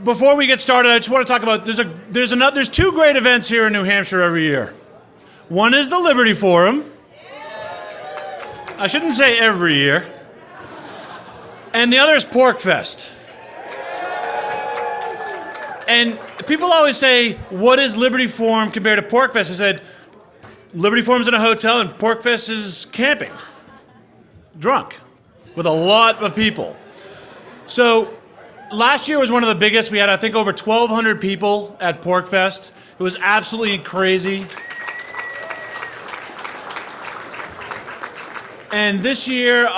before we get started, I just want to talk about there's two great events here in New Hampshire every year. One is the Liberty Forum. I shouldn't say every year. And the other is Pork Fest. And people always say, what is Liberty Forum compared to Pork Fest? I said, Liberty Forum's in a hotel and Pork Fest is camping, drunk, with a lot of people. So last year was one of the biggest. We had, I think, over 1,200 people at Pork Fest. It was absolutely crazy. And this year,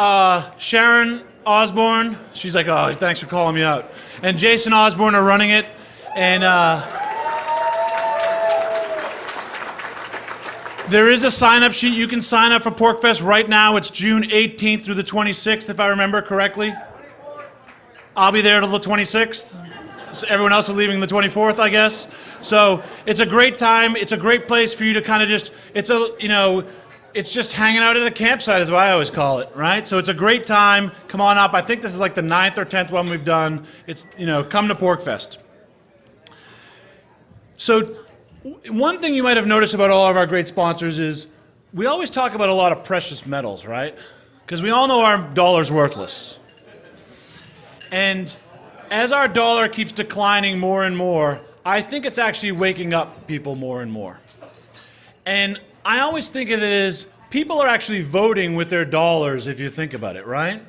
Sharon Osbourne, she's like, oh, thanks for calling me out. And Jason Osborne are running it. And there is a sign-up sheet. You can sign up for Pork Fest right now. It's June 18th through the 26th, if I remember correctly. I'll be there till the 26th. So everyone else is leaving the 24th, I guess. So it's a great time. It's a great place for you to kind of just, it's just hanging out at a campsite is what I always call it, right? So it's a great time. Come on up. I think this is like the 9th or 10th one we've done. It's, come to Pork Fest. So one thing you might have noticed about all of our great sponsors is we always talk about a lot of precious metals, right? Because we all know our dollar's worthless. And as our dollar keeps declining more and more, I think it's actually waking up people more and more. And I always think of it as people are actually voting with their dollars, if you think about it, right?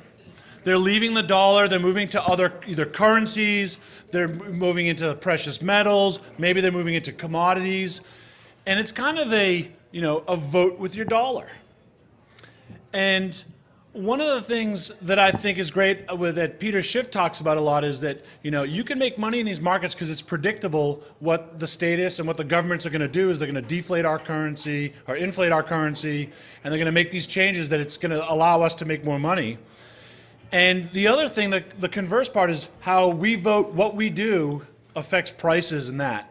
They're leaving the dollar, they're moving to other either currencies, they're moving into precious metals, maybe they're moving into commodities. And it's kind of a vote with your dollar. And one of the things that I think is great that Peter Schiff talks about a lot is that, you can make money in these markets because it's predictable what the status and what the governments are going to do is they're going to deflate our currency or inflate our currency, and they're going to make these changes that it's going to allow us to make more money. And the other thing, the converse part is how we vote, what we do affects prices and that.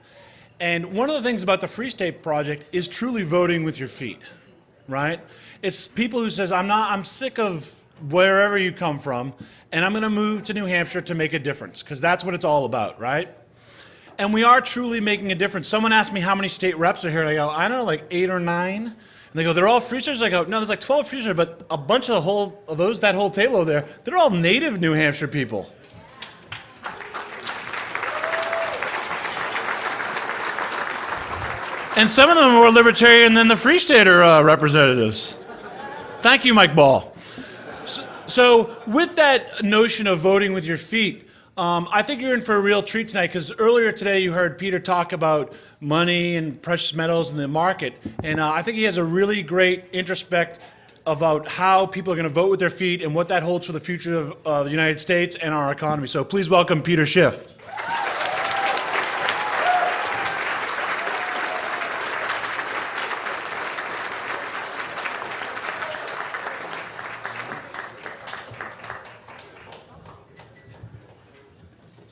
And one of the things about the Free State Project is truly voting with your feet, right? It's people who says, I'm sick of wherever you come from, and I'm going to move to New Hampshire to make a difference, because that's what it's all about, right? And we are truly making a difference. Someone asked me how many state reps are here, and I go, I don't know, like 8 or 9. And they go, they're all Free Staters? I go, no, there's like 12 Free Staters, but a bunch of that whole table over there, they're all native New Hampshire people. And some of them are more libertarian than the Free Stater representatives. Thank you, Mike Ball. So with that notion of voting with your feet, I think you're in for a real treat tonight, because earlier today you heard Peter talk about money and precious metals in the market, and I think he has a really great introspect about how people are going to vote with their feet and what that holds for the future of the United States and our economy. So please welcome Peter Schiff.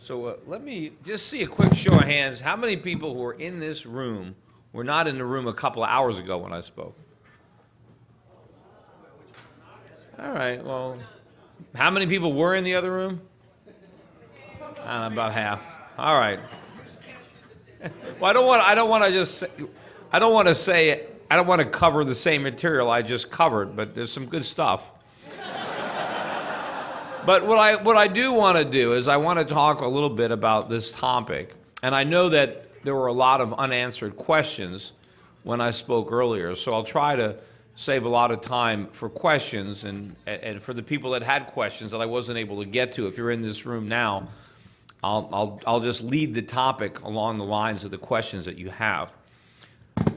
So let me just see a quick show of hands. How many people who are in this room were not in the room a couple of hours ago when I spoke? All right, well, how many people were in the other room? About half. All right. Well, I don't want to cover the same material I just covered, but there's some good stuff. But what I do want to do is I want to talk a little bit about this topic. And I know that there were a lot of unanswered questions when I spoke earlier, so I'll try to save a lot of time for questions and for the people that had questions that I wasn't able to get to. If you're in this room now, I'll just lead the topic along the lines of the questions that you have.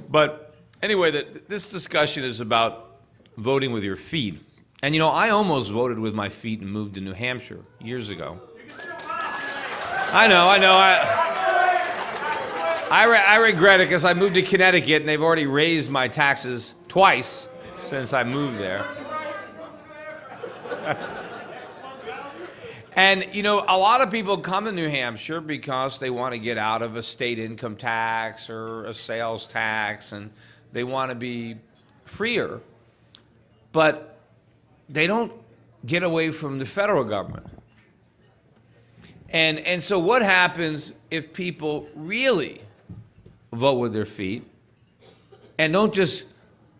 But anyway, this discussion is about voting with your feet. And I almost voted with my feet and moved to New Hampshire years ago. I know. I regret it because I moved to Connecticut and they've already raised my taxes twice since I moved there. And, a lot of people come to New Hampshire because they want to get out of a state income tax or a sales tax, and they want to be freer. But they don't get away from the federal government. And so what happens if people really vote with their feet and don't just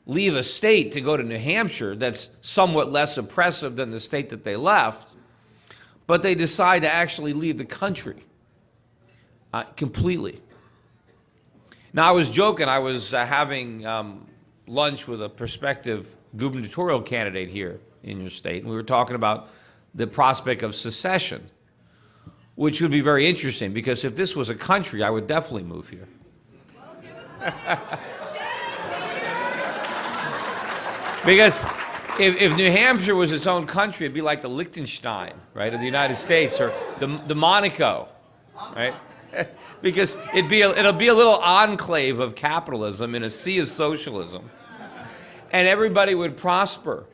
leave a state to go to New Hampshire that's somewhat less oppressive than the state that they left, but they decide to actually leave the country completely? Now, I was joking. I was having lunch with a prospective gubernatorial candidate here in your state, and we were talking about the prospect of secession, which would be very interesting, because if this was a country, I would definitely move here. Because if New Hampshire was its own country, it'd be like the Liechtenstein, right, of the United States, or the Monaco, right? Because it'll be a little enclave of capitalism in a sea of socialism, and everybody would prosper,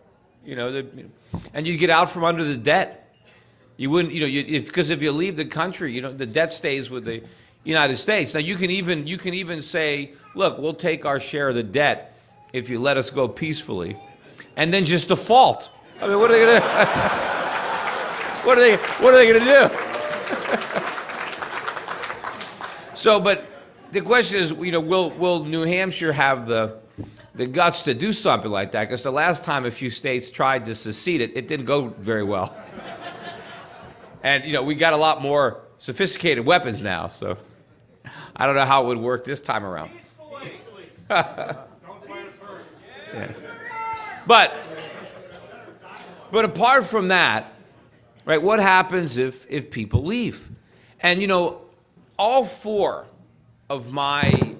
and you'd get out from under the debt. You wouldn't, because if you leave the country, the debt stays with the United States. Now you can even say, look, we'll take our share of the debt if you let us go peacefully, and then just default. I mean, what are they gonna? what are they gonna do? So, but the question is, will New Hampshire have the guts to do something like that? Because the last time a few states tried to secede, it didn't go very well. And we got a lot more sophisticated weapons now, so I don't know how it would work this time around. Yeah. But apart from that, right? What happens if people leave? And all four of my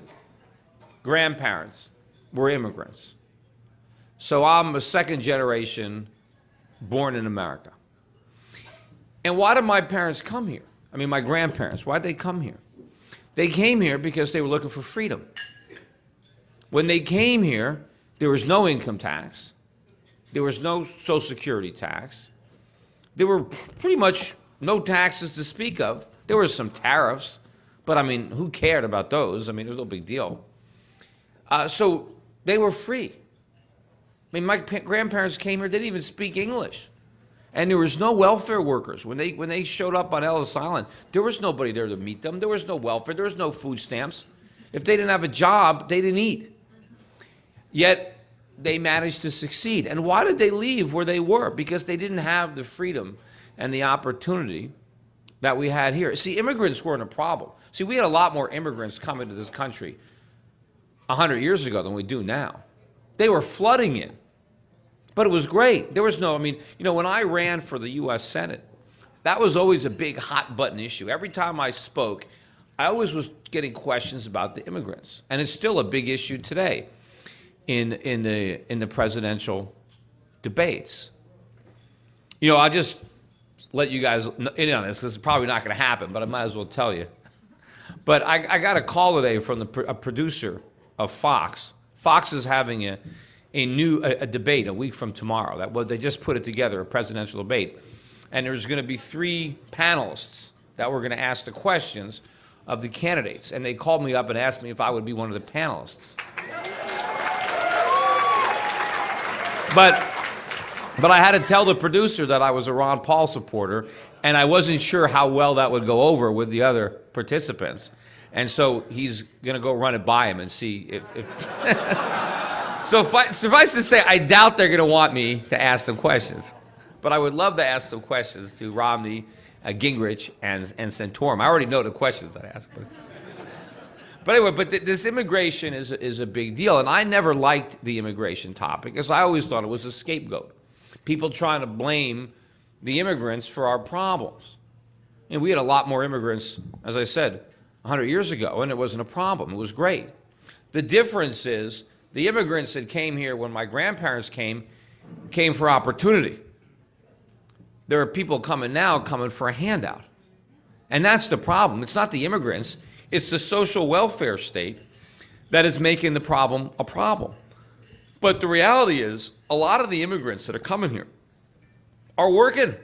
grandparents were immigrants. So I'm a second generation born in America. And why did my parents come here? I mean, my grandparents, why'd they come here? They came here because they were looking for freedom. When they came here, there was no income tax. There was no Social Security tax. There were pretty much no taxes to speak of. There were some tariffs, but I mean, who cared about those? I mean, it was no big deal. So they were free. I mean, my grandparents came here, they didn't even speak English. And there was no welfare workers. When they showed up on Ellis Island, there was nobody there to meet them. There was no welfare. There was no food stamps. If they didn't have a job, they didn't eat. Yet they managed to succeed. And why did they leave where they were? Because they didn't have the freedom and the opportunity that we had here. See, immigrants weren't a problem. See, we had a lot more immigrants coming to this country 100 years ago than we do now. They were flooding in. But it was great. There was no, when I ran for the U.S. Senate, that was always a big hot button issue. Every time I spoke, I always was getting questions about the immigrants. And it's still a big issue today in the presidential debates. I'll just let you guys in on this because it's probably not going to happen, but I might as well tell you. But I got a call today from a producer of Fox. Fox is having a debate a week from tomorrow. They just put it together, a presidential debate. And there's going to be 3 panelists that were going to ask the questions of the candidates. And they called me up and asked me if I would be one of the panelists. But I had to tell the producer that I was a Ron Paul supporter, and I wasn't sure how well that would go over with the other participants. And so he's going to go run it by him and see if So suffice to say, I doubt they're going to want me to ask them questions. But I would love to ask some questions to Romney, Gingrich, and Santorum. I already know the questions I ask. But anyway, this immigration is a big deal. And I never liked the immigration topic because I always thought it was a scapegoat. People trying to blame the immigrants for our problems. And we had a lot more immigrants, as I said, 100 years ago, and it wasn't a problem. It was great. The difference is the immigrants that came here when my grandparents came for opportunity. There are people coming for a handout. And that's the problem. It's not the immigrants. It's the social welfare state that is making the problem a problem. But the reality is, a lot of the immigrants that are coming here are working.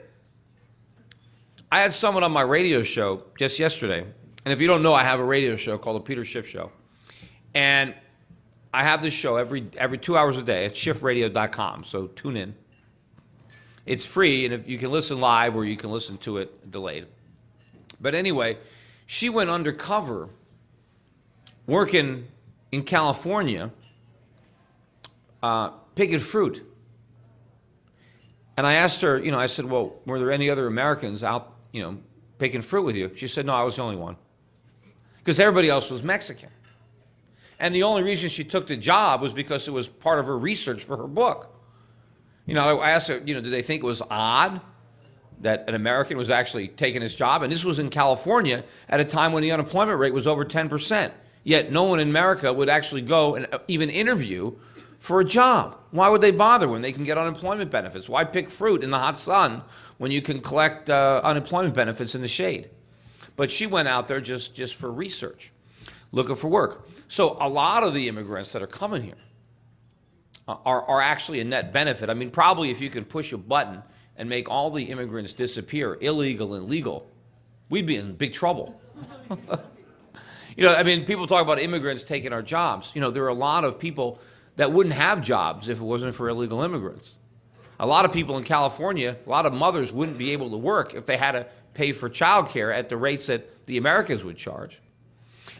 I had someone on my radio show just yesterday. And if you don't know, I have a radio show called The Peter Schiff Show. And I have this show every 2 hours a day at schiffradio.com, so tune in. It's free, and if you can listen live or you can listen to it delayed. But anyway, she went undercover working in California, picking fruit. And I asked her, I said, well, were there any other Americans out, picking fruit with you? She said, no, I was the only one. Because everybody else was Mexican. And the only reason she took the job was because it was part of her research for her book. I asked her, did they think it was odd that an American was actually taking this job? And this was in California at a time when the unemployment rate was over 10%. Yet no one in America would actually go and even interview for a job. Why would they bother when they can get unemployment benefits? Why pick fruit in the hot sun when you can collect unemployment benefits in the shade? But she went out there just for research, looking for work. So a lot of the immigrants that are coming here are actually a net benefit. I mean, probably if you can push a button and make all the immigrants disappear, illegal and legal, we'd be in big trouble. People talk about immigrants taking our jobs. There are a lot of people that wouldn't have jobs if it wasn't for illegal immigrants. A lot of people in California, a lot of mothers wouldn't be able to work if they had to pay for childcare at the rates that the Americans would charge.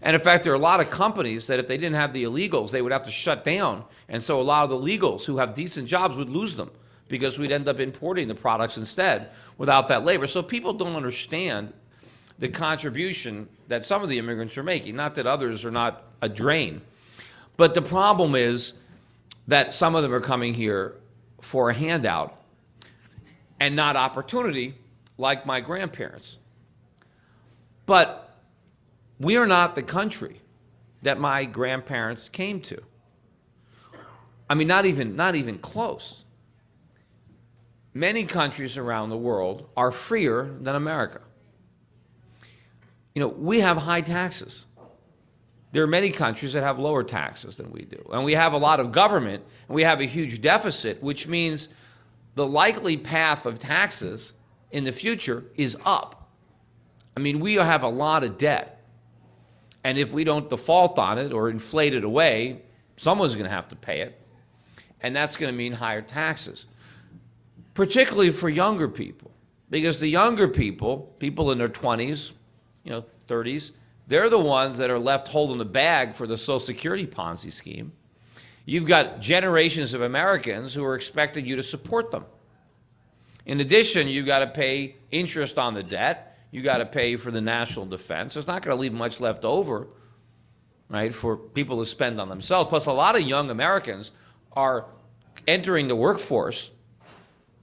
And in fact, there are a lot of companies that if they didn't have the illegals, they would have to shut down. And so a lot of the legals who have decent jobs would lose them because we'd end up importing the products instead without that labor. So people don't understand the contribution that some of the immigrants are making. Not that others are not a drain. But the problem is that some of them are coming here for a handout and not opportunity, like my grandparents. But we are not the country that my grandparents came to. I mean, not even close. Many countries around the world are freer than America. We have high taxes. There are many countries that have lower taxes than we do. And we have a lot of government, and we have a huge deficit, which means the likely path of taxes in the future is up. I mean, we have a lot of debt. And if we don't default on it or inflate it away, someone's going to have to pay it. And that's going to mean higher taxes, particularly for younger people. Because the younger people in their 20s, 30s, they're the ones that are left holding the bag for the Social Security Ponzi scheme. You've got generations of Americans who are expecting you to support them. In addition, you've got to pay interest on the debt. You've got to pay for the national defense. It's not going to leave much left over, right, for people to spend on themselves. Plus, a lot of young Americans are entering the workforce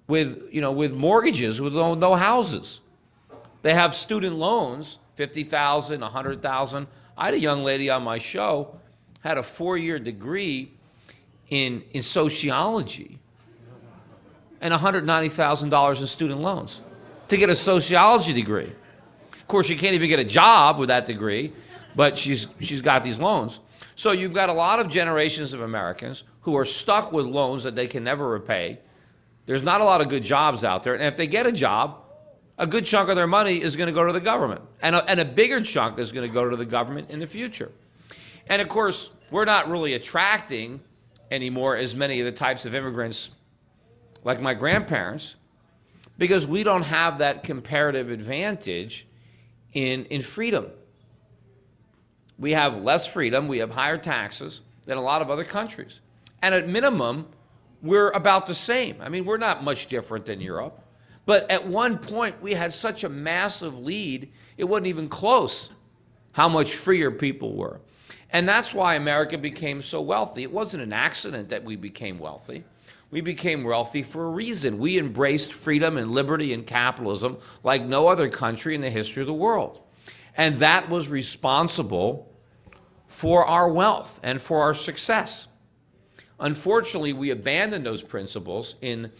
with mortgages, with no houses. They have student loans, $50,000, $100,000. I had a young lady on my show, had a 4-year degree in sociology and $190,000 in student loans to get a sociology degree. Of course, she can't even get a job with that degree, but she's got these loans. So you've got a lot of generations of Americans who are stuck with loans that they can never repay. There's not a lot of good jobs out there, and if they get a job, a good chunk of their money is going to go to the government, and a bigger chunk is going to go to the government in the future. And of course, we're not really attracting anymore as many of the types of immigrants like my grandparents, because we don't have that comparative advantage in freedom. We have less freedom, we have higher taxes than a lot of other countries. And at minimum, we're about the same. I mean, we're not much different than Europe. But at one point, we had such a massive lead, it wasn't even close how much freer people were. And that's why America became so wealthy. It wasn't an accident that we became wealthy. We became wealthy for a reason. We embraced freedom and liberty and capitalism like no other country in the history of the world. And that was responsible for our wealth and for our success. Unfortunately, we abandoned those principles in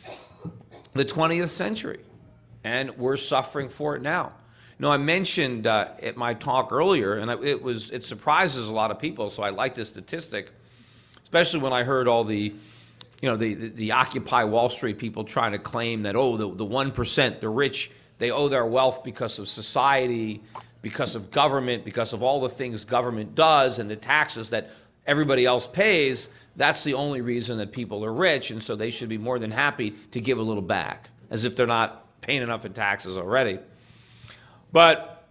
the 20th century, and we're suffering for it now. I mentioned at my talk earlier, and it surprises a lot of people, so I like this statistic, especially when I heard all the Occupy Wall Street people trying to claim that, the 1%, the rich, they owe their wealth because of society, because of government, because of all the things government does and the taxes that everybody else pays. That's the only reason that people are rich, and so they should be more than happy to give a little back, as if they're not paying enough in taxes already. But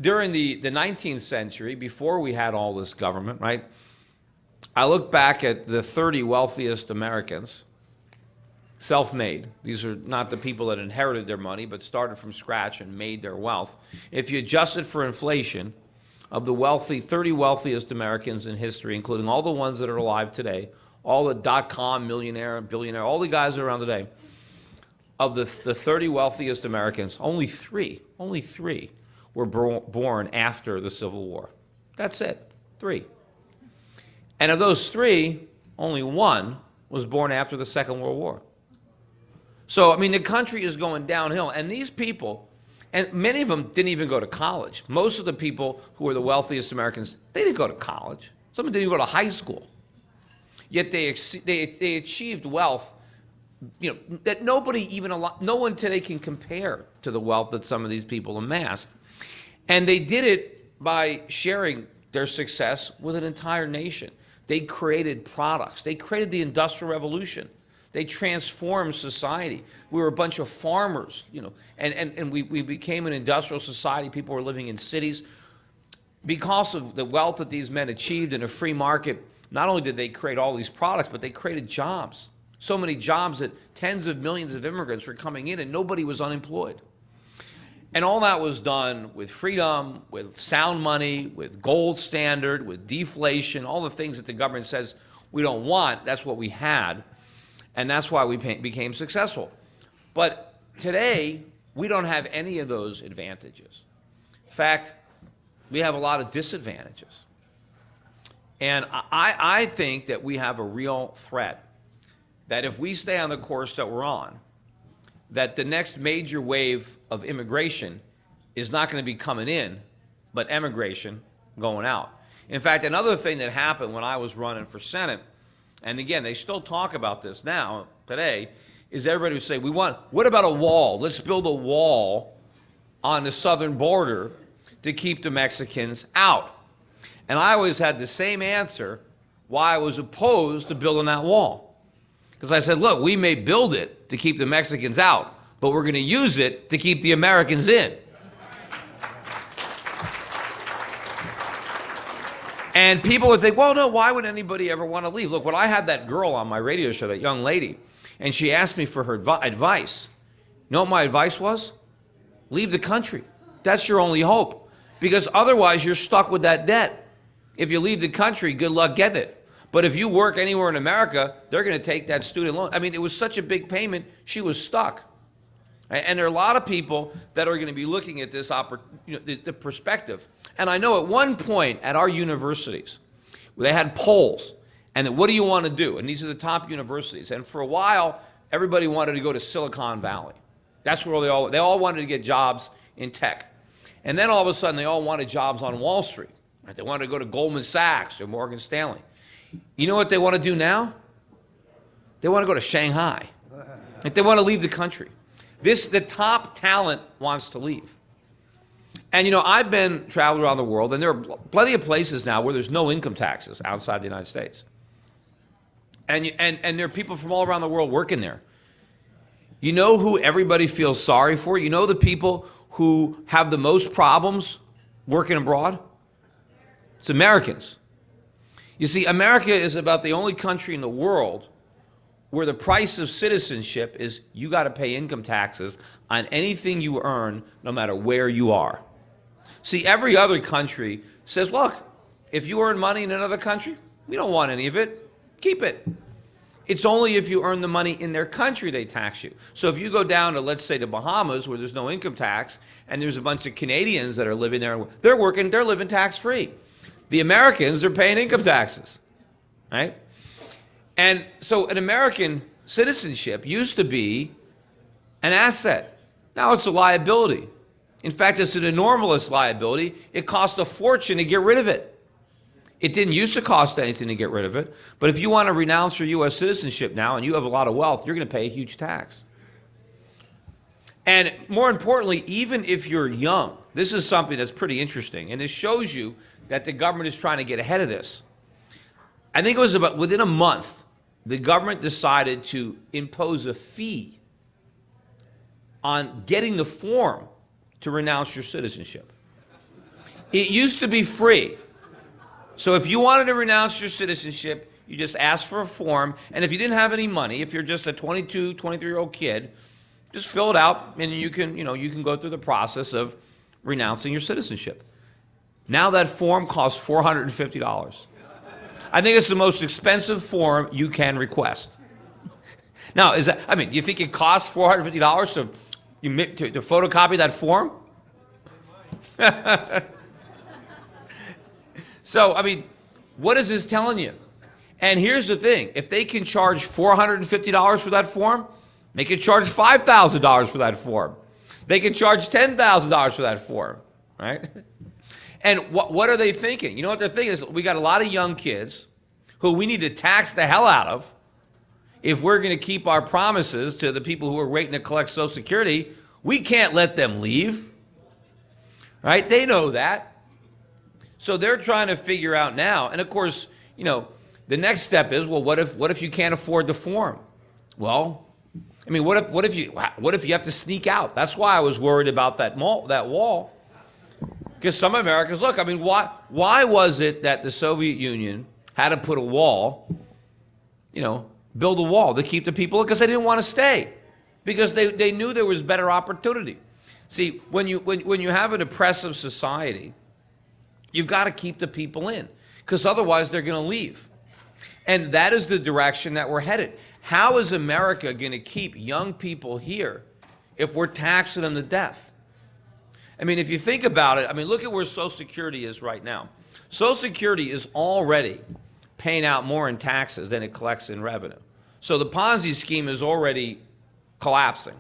during the 19th century, before we had all this government, right? I look back at the 30 wealthiest Americans, self-made. These are not the people that inherited their money, but started from scratch and made their wealth. If you adjust it for inflation, of the 30 wealthiest Americans in history, including all the ones that are alive today, all the dot-com millionaire, billionaire, all the guys that are around today, of the 30 wealthiest Americans, only three were born after the Civil War. That's it, 3. And of those 3, only 1 was born after the Second World War. So, I mean, the country is going downhill, and these people, and many of them didn't even go to college. Most of the people who were the wealthiest Americans, they didn't go to college. Some didn't even go to high school. Yet they achieved wealth, you know, that no one today can compare to the wealth that some of these people amassed. And they did it by sharing their success with an entire nation. They created products. They created the Industrial Revolution. They transformed society. We were a bunch of farmers, you know, and we became an industrial society. People were living in cities. Because of the wealth that these men achieved in a free market, not only did they create all these products, but they created jobs. So many jobs that tens of millions of immigrants were coming in and nobody was unemployed. And all that was done with freedom, with sound money, with gold standard, with deflation, all the things that the government says we don't want. That's what we had. And that's why we became successful. But today, we don't have any of those advantages. In fact, we have a lot of disadvantages. And I think that we have a real threat that if we stay on the course that we're on, that the next major wave of immigration is not going to be coming in, but emigration going out. In fact, another thing that happened when I was running for Senate, and again, they still talk about this now, today, is everybody would say, what about a wall? Let's build a wall on the southern border to keep the Mexicans out. And I always had the same answer why I was opposed to building that wall. Because I said, look, we may build it to keep the Mexicans out, but we're going to use it to keep the Americans in. And people would think, well, no, why would anybody ever want to leave? Look, when I had that girl on my radio show, that young lady, and she asked me for her advice, you know what my advice was? Leave the country. That's your only hope. Because otherwise, you're stuck with that debt. If you leave the country, good luck getting it. But if you work anywhere in America, they're going to take that student loan. I mean, it was such a big payment, she was stuck. And there are a lot of people that are going to be looking at this, the perspective. And I know at one point at our universities, they had polls, and then what do you want to do? And these are the top universities. And for a while, everybody wanted to go to Silicon Valley. That's where they all wanted to get jobs in tech. And then all of a sudden, they all wanted jobs on Wall Street. Right? They wanted to go to Goldman Sachs or Morgan Stanley. You know what they want to do now? They want to go to Shanghai. Like they want to leave the country. The top talent wants to leave. And, you know, I've been traveling around the world, and there are plenty of places now where there's no income taxes outside the United States. And there are people from all around the world working there. You know who everybody feels sorry for? You know the people who have the most problems working abroad? It's Americans. You see, America is about the only country in the world where the price of citizenship is you got to pay income taxes on anything you earn, no matter where you are. See, every other country says, look, if you earn money in another country, we don't want any of it. Keep it. It's only if you earn the money in their country they tax you. So if you go down to, let's say, the Bahamas, where there's no income tax, and there's a bunch of Canadians that are living there, they're living tax-free. The Americans are paying income taxes, right? And so an American citizenship used to be an asset. Now it's a liability. In fact, it's an enormous liability. It cost a fortune to get rid of it. It didn't used to cost anything to get rid of it, but if you want to renounce your U.S. citizenship now and you have a lot of wealth, you're going to pay a huge tax. And more importantly, even if you're young, this is something that's pretty interesting, and it shows you that the government is trying to get ahead of this. I think it was about within a month, the government decided to impose a fee on getting the form to renounce your citizenship. It used to be free. So if you wanted to renounce your citizenship, you just asked for a form, and if you didn't have any money, if you're just a 22, 23-year-old kid, just fill it out, and you can go through the process of renouncing your citizenship. Now that form costs $450. I think it's the most expensive form you can request. Now, do you think it costs $450 to photocopy that form? So, what is this telling you? And here's the thing. If they can charge $450 for that form, they can charge $5,000 for that form. They can charge $10,000 for that form, right? And what are they thinking? You know what they're thinking is we got a lot of young kids who we need to tax the hell out of if we're going to keep our promises to the people who are waiting to collect Social Security. We can't let them leave, right? They know that. So they're trying to figure out now. And of course, the next step is, well, what if you can't afford the form? Well, what if you have to sneak out? That's why I was worried about that wall. Because some Americans, look, why was it that the Soviet Union had to put a wall, build a wall to keep the people? Because they didn't want to stay. Because they knew there was better opportunity. See, when you have an oppressive society, you've got to keep the people in. Because otherwise they're going to leave. And that is the direction that we're headed. How is America going to keep young people here if we're taxing them to death? If you think about it, look at where Social Security is right now. Social Security is already paying out more in taxes than it collects in revenue. So the Ponzi scheme is already collapsing.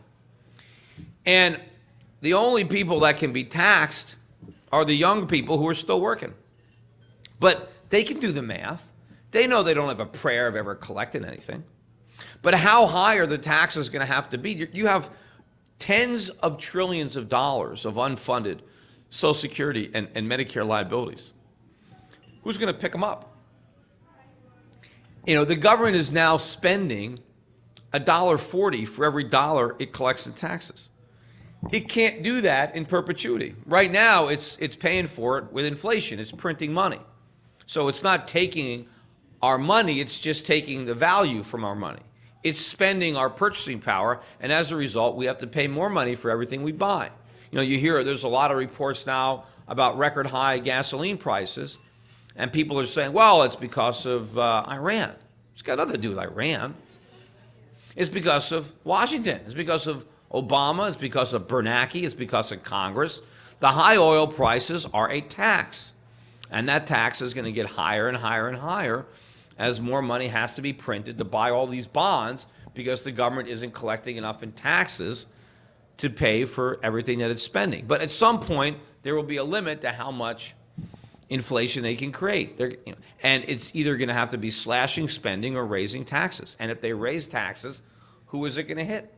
And the only people that can be taxed are the young people who are still working. But they can do the math. They know they don't have a prayer of ever collecting anything. But how high are the taxes going to have to be? You have tens of trillions of dollars of unfunded Social Security and Medicare liabilities. Who's going to pick them up? The government is now spending $1.40 for every dollar it collects in taxes. It can't do that in perpetuity. Right now, it's paying for it with inflation. It's printing money. So it's not taking our money, it's just taking the value from our money. It's spending our purchasing power, and as a result, we have to pay more money for everything we buy. You hear there's a lot of reports now about record high gasoline prices, and people are saying, well, it's because of Iran. It's got nothing to do with Iran. It's because of Washington. It's because of Obama. It's because of Bernanke. It's because of Congress. The high oil prices are a tax, and that tax is going to get higher and higher and higher as more money has to be printed to buy all these bonds because the government isn't collecting enough in taxes to pay for everything that it's spending. But at some point, there will be a limit to how much inflation they can create. And it's either going to have to be slashing spending or raising taxes. And if they raise taxes, who is it going to hit?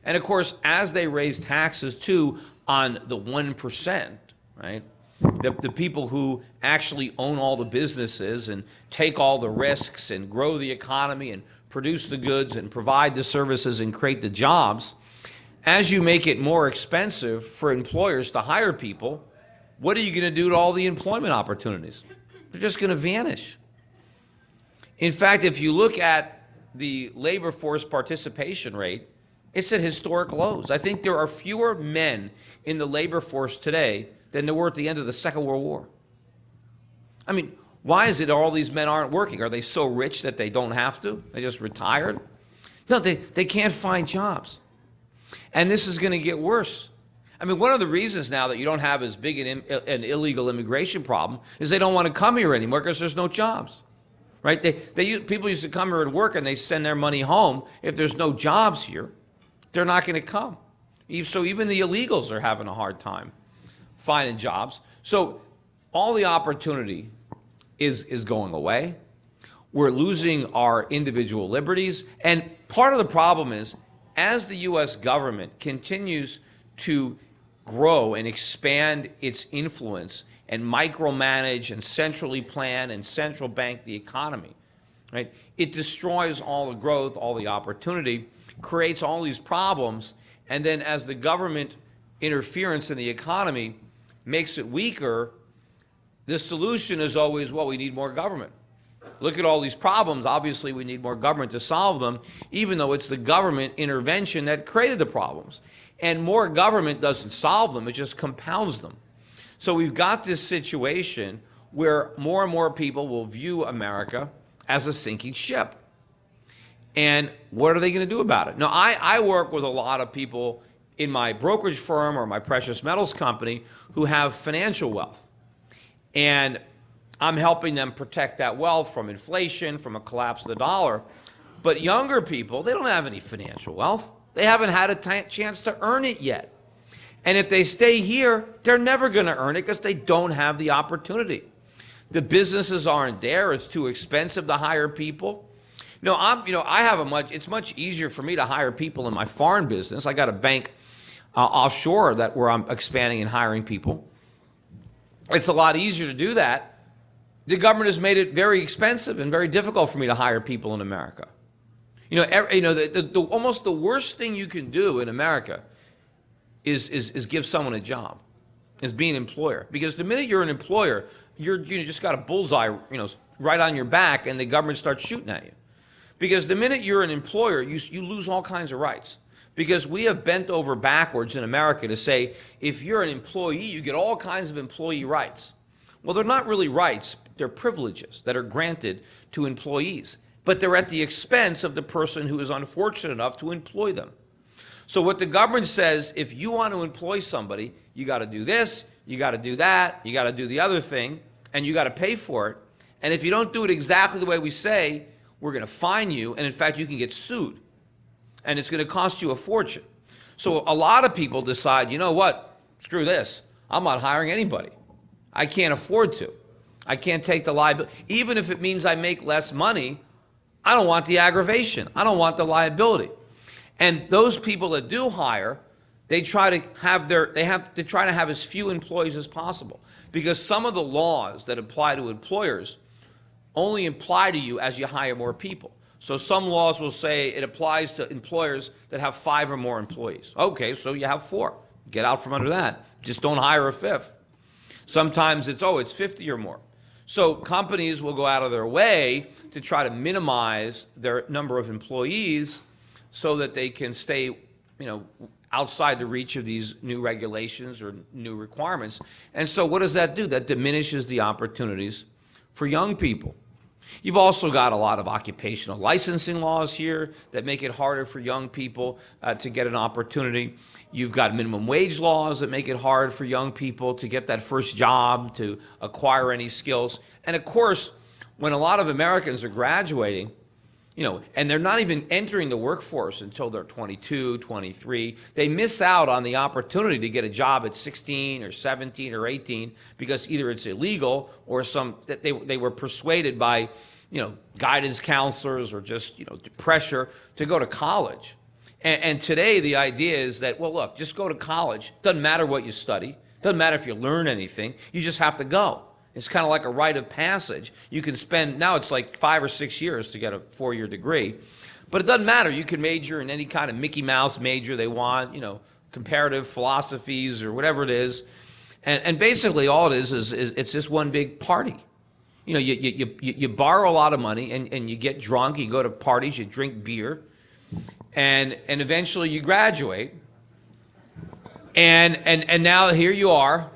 And of course, as they raise taxes too on the 1%, right? The people who actually own all the businesses and take all the risks and grow the economy and produce the goods and provide the services and create the jobs, as you make it more expensive for employers to hire people, what are you going to do to all the employment opportunities? They're just going to vanish. In fact, if you look at the labor force participation rate, it's at historic lows. I think there are fewer men in the labor force today than there were at the end of the Second World War. Why is it all these men aren't working? Are they so rich that they don't have to? They just retired? No, they can't find jobs. And this is going to get worse. One of the reasons now that you don't have as big an illegal immigration problem is they don't want to come here anymore because there's no jobs, right? People used to come here and work and they send their money home. If there's no jobs here, they're not going to come. So even the illegals are having a hard time finding jobs. So all the opportunity is going away. We're losing our individual liberties. And part of the problem is, as the U.S. government continues to grow and expand its influence and micromanage and centrally plan and central bank the economy, right? It destroys all the growth, all the opportunity, creates all these problems, and then as the government interference in the economy makes it weaker, the solution is always, well, we need more government. Look at all these problems. Obviously, we need more government to solve them, even though it's the government intervention that created the problems. And more government doesn't solve them, it just compounds them. So we've got this situation where more and more people will view America as a sinking ship. And what are they going to do about it? Now, I work with a lot of people in my brokerage firm or my precious metals company who have financial wealth. And I'm helping them protect that wealth from inflation, from a collapse of the dollar. But younger people, they don't have any financial wealth. They haven't had a chance to earn it yet. And if they stay here, they're never going to earn it because they don't have the opportunity. The businesses aren't there. It's too expensive to hire people. It's much easier for me to hire people in my foreign business. I got a bank offshore where I'm expanding and hiring people. It's a lot easier to do that. The government has made it very expensive and very difficult for me to hire people in America. Almost the worst thing you can do in America is give someone a job, is be an employer. Because the minute you're an employer, you just got a bullseye, right on your back, and the government starts shooting at you. Because the minute you're an employer, you lose all kinds of rights. Because we have bent over backwards in America to say, if you're an employee, you get all kinds of employee rights. Well, they're not really rights. They're privileges that are granted to employees. But they're at the expense of the person who is unfortunate enough to employ them. So what the government says, if you want to employ somebody, you got to do this, you got to do that, you got to do the other thing, and you got to pay for it. And if you don't do it exactly the way we say, we're going to fine you, and in fact, you can get sued. And it's going to cost you a fortune. So a lot of people decide, you know what, screw this. I'm not hiring anybody. I can't afford to. I can't take the liability. Even if it means I make less money, I don't want the aggravation. I don't want the liability. And those people that do hire, they try to have as few employees as possible. Because some of the laws that apply to employers only apply to you as you hire more people. So some laws will say it applies to employers that have 5 or more employees. Okay, so you have 4. Get out from under that. Just don't hire a 5th. Sometimes it's 50 or more. So companies will go out of their way to try to minimize their number of employees so that they can stay, outside the reach of these new regulations or new requirements. And so what does that do? That diminishes the opportunities for young people. You've also got a lot of occupational licensing laws here that make it harder for young people to get an opportunity. You've got minimum wage laws that make it hard for young people to get that first job, to acquire any skills. And of course, when a lot of Americans are graduating, and they're not even entering the workforce until they're 22, 23, they miss out on the opportunity to get a job at 16 or 17 or 18 because either it's illegal or that they were persuaded by, guidance counselors or just, pressure to go to college. And today the idea is that, well, look, just go to college. Doesn't matter what you study. Doesn't matter if you learn anything. You just have to go. It's kind of like a rite of passage. You can spend, now it's like 5 or 6 years to get a 4-year degree. But it doesn't matter. You can major in any kind of Mickey Mouse major they want, comparative philosophies or whatever it is. And basically all it is it's just one big party. You borrow a lot of money and you get drunk, you go to parties, you drink beer, and eventually you graduate. And now here you are.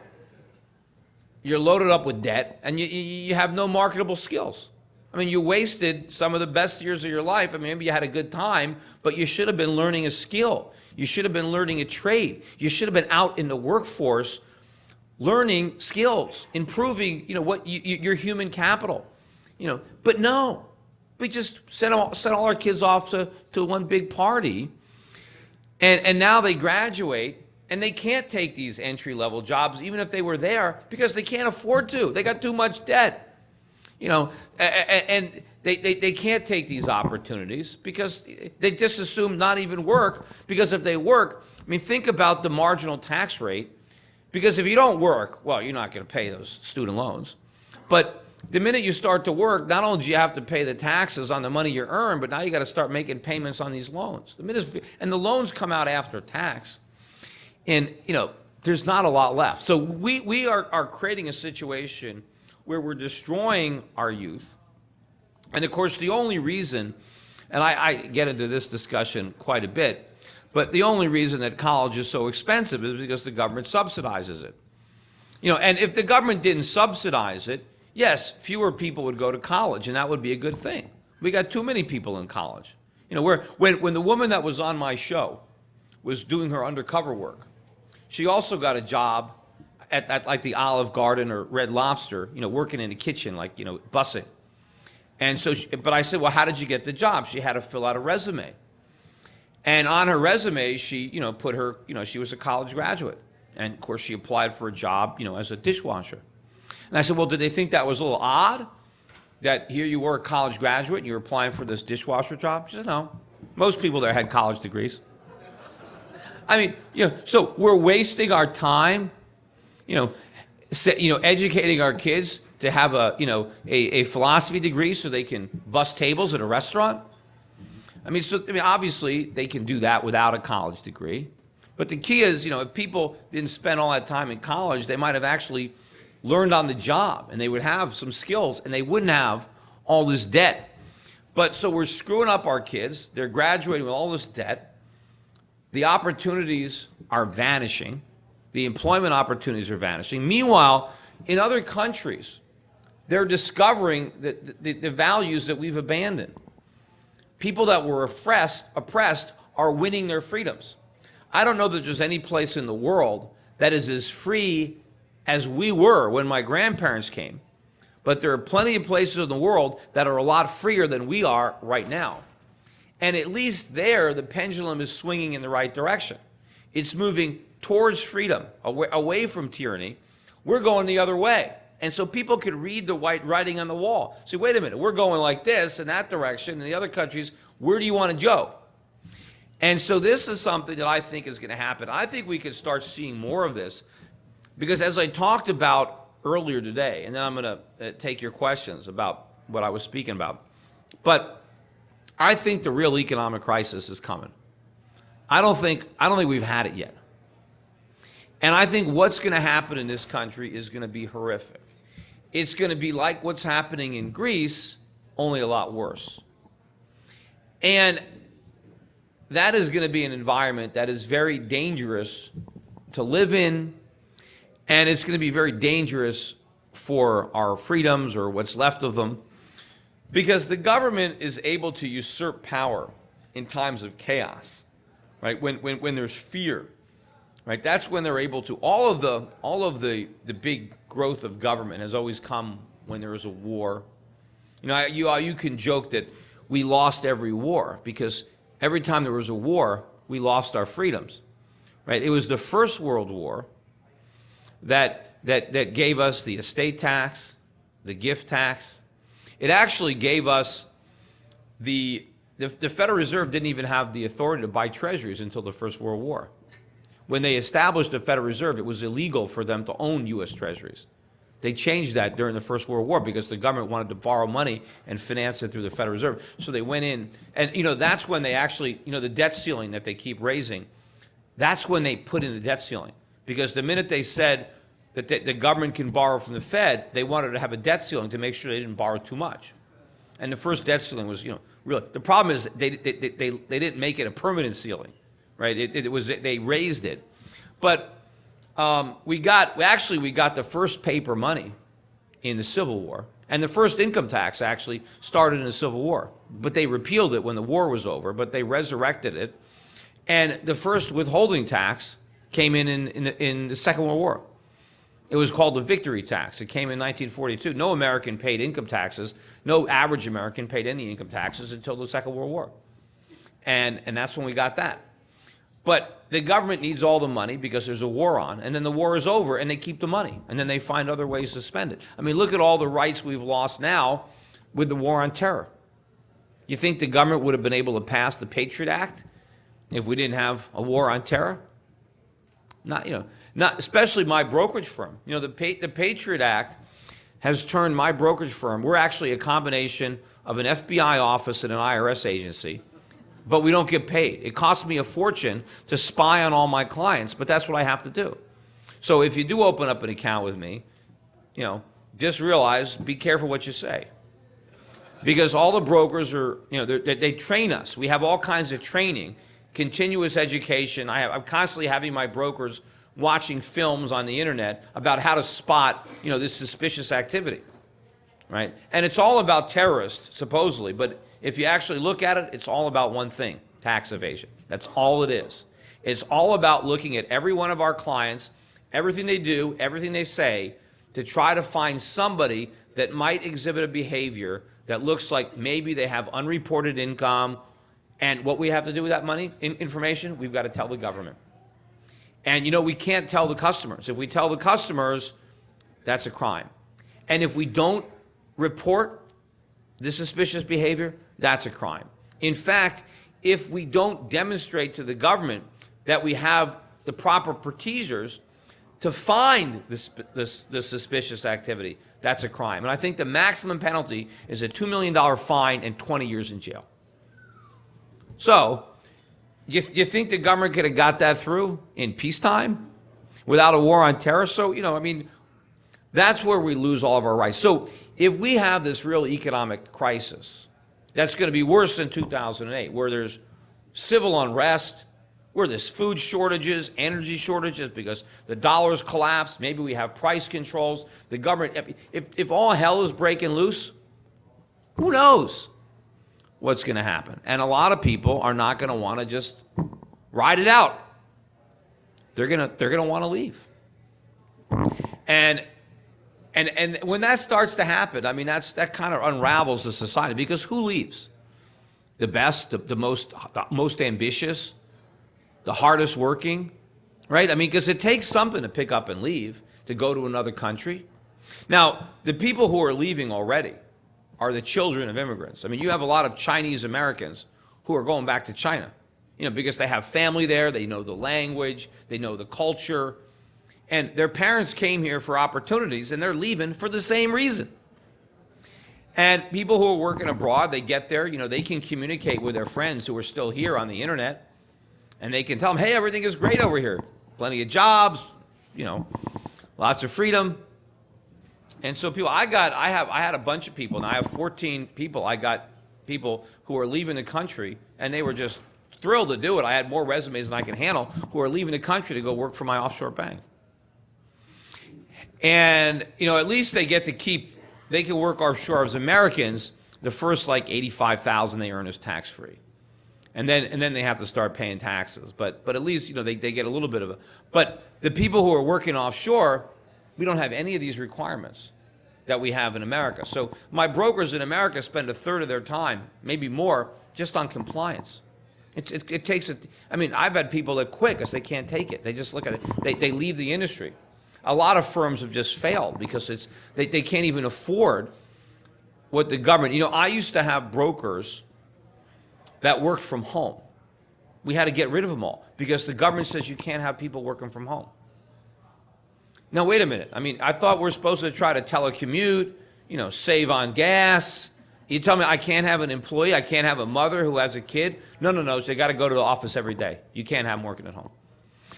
You're loaded up with debt, and you have no marketable skills. I mean, you wasted some of the best years of your life. I mean, maybe you had a good time, but you should have been learning a skill. You should have been learning a trade. You should have been out in the workforce learning skills, improving, your human capital. But no, we just sent all our kids off to one big party, and now they graduate. And they can't take these entry-level jobs, even if they were there, because they can't afford to. They got too much debt, and they can't take these opportunities because they just assume not even work. Because if they work, think about the marginal tax rate. Because if you don't work, well, you're not going to pay those student loans. But the minute you start to work, not only do you have to pay the taxes on the money you earn, but now you got to start making payments on these loans. And the loans come out after tax. And, there's not a lot left. So we are creating a situation where we're destroying our youth. And of course, the only reason, and I get into this discussion quite a bit, but the only reason that college is so expensive is because the government subsidizes it. And if the government didn't subsidize it, yes, fewer people would go to college, and that would be a good thing. We got too many people in college. When the woman that was on my show was doing her undercover work, she also got a job at like the Olive Garden or Red Lobster, working in the kitchen, like, bussing. And so, but I said, well, how did you get the job? She had to fill out a resume. And on her resume, she, put her, she was a college graduate. And of course, she applied for a job, as a dishwasher. And I said, well, did they think that was a little odd? That here you were a college graduate and you're applying for this dishwasher job? She said, no. Most people there had college degrees. I mean, so we're wasting our time, educating our kids to have a philosophy degree so they can bus tables at a restaurant. Obviously they can do that without a college degree. But the key is, if people didn't spend all that time in college, they might have actually learned on the job, and they would have some skills, and they wouldn't have all this debt. But so we're screwing up our kids. They're graduating with all this debt. The opportunities are vanishing. The employment opportunities are vanishing. Meanwhile, in other countries, they're discovering the values that we've abandoned. People that were oppressed are winning their freedoms. I don't know that there's any place in the world that is as free as we were when my grandparents came. But there are plenty of places in the world that are a lot freer than we are right now. And at least there, the pendulum is swinging in the right direction. It's moving towards freedom, away from tyranny. We're going the other way. And so people could read the white writing on the wall. See, wait a minute, we're going like this in that direction. In the other countries, where do you want to go? And so this is something that I think is going to happen. I think we could start seeing more of this. Because as I talked about earlier today, and then I'm going to take your questions about what I was speaking about, but I think the real economic crisis is coming. I don't think we've had it yet. And I think what's going to happen in this country is going to be horrific. It's going to be like what's happening in Greece, only a lot worse. And that is going to be an environment that is very dangerous to live in. And it's going to be very dangerous for our freedoms or what's left of them, because the government is able to usurp power in times of chaos, right? When there's fear, right? That's when they're able to. All of the big growth of government has always come when there is a war. You can joke that we lost every war because every time there was a war, we lost our freedoms, right? It was the First World War that gave us the estate tax, the gift tax. It actually gave us the Federal Reserve didn't even have the authority to buy treasuries until the First World War. When they established the Federal Reserve, it was illegal for them to own U.S. treasuries. They changed that during the First World War because the government wanted to borrow money and finance it through the Federal Reserve. So they went in, and that's when they actually, the debt ceiling that they keep raising, that's when they put in the debt ceiling. Because the minute they said that the government can borrow from the Fed, they wanted to have a debt ceiling to make sure they didn't borrow too much. And the first debt ceiling was, really, the problem is they didn't make it a permanent ceiling, right? They raised it. But we got the first paper money in the Civil War, and the first income tax actually started in the Civil War. But they repealed it when the war was over, but they resurrected it. And the first withholding tax came in the Second World War. It was called the victory tax. It came in 1942. No American paid income taxes. No average American paid any income taxes until the Second World War. And that's when we got that. But the government needs all the money because there's a war on, and then the war is over, and they keep the money, and then they find other ways to spend it. Look at all the rights we've lost now with the war on terror. You think the government would have been able to pass the Patriot Act if we didn't have a war on terror? Not especially my brokerage firm. The Patriot Act has turned my brokerage firm. We're actually a combination of an FBI office and an IRS agency, but we don't get paid. It costs me a fortune to spy on all my clients, but that's what I have to do. So if you do open up an account with me, just realize, be careful what you say. Because all the brokers are, they train us. We have all kinds of training, continuous education. I'm constantly having my brokers watching films on the internet about how to spot, this suspicious activity, right? And it's all about terrorists, supposedly, but if you actually look at it, it's all about one thing, tax evasion. That's all it is. It's all about looking at every one of our clients, everything they do, everything they say, to try to find somebody that might exhibit a behavior that looks like maybe they have unreported income, and what we have to do with that money, information, we've got to tell the government. And we can't tell the customers. If we tell the customers, that's a crime. And if we don't report the suspicious behavior, that's a crime. In fact, if we don't demonstrate to the government that we have the proper procedures to find the suspicious activity, that's a crime. And I think the maximum penalty is a $2 million fine and 20 years in jail. So, you think the government could have got that through in peacetime without a war on terror? So, that's where we lose all of our rights. So if we have this real economic crisis that's going to be worse than 2008, where there's civil unrest, where there's food shortages, energy shortages because the dollar's collapsed, maybe we have price controls, the government, if all hell is breaking loose, who knows what's going to happen? And a lot of people are not going to want to just ride it out. They're going to want to leave. And when that starts to happen, that kind of unravels the society, because who leaves? The best, the most ambitious, the hardest working, right? Because it takes something to pick up and leave, to go to another country. Now, the people who are leaving already are the children of immigrants. You have a lot of Chinese Americans who are going back to China, because they have family there, they know the language, they know the culture, and their parents came here for opportunities, and they're leaving for the same reason. And people who are working abroad, they get there, they can communicate with their friends who are still here on the internet, and they can tell them, hey, everything is great over here. Plenty of jobs, lots of freedom. And so I had a bunch of people, and I have 14 people. I got people who are leaving the country, and they were just thrilled to do it. I had more resumes than I can handle, who are leaving the country to go work for my offshore bank. And, at least they get to they can work offshore as Americans. The first like $85,000 they earn is tax-free. And then they have to start paying taxes. But at least, they get a little bit of a, but the people who are working offshore, we don't have any of these requirements that we have in America. So my brokers in America spend a third of their time, maybe more, just on compliance. It takes I've had people that quit because they can't take it. They just look at it. They leave the industry. A lot of firms have just failed because they can't even afford what the government. I used to have brokers that worked from home. We had to get rid of them all because the government says you can't have people working from home. Now, wait a minute. I thought we're supposed to try to telecommute, save on gas. You tell me I can't have an employee, I can't have a mother who has a kid? No. So they got to go to the office every day. You can't have them working at home.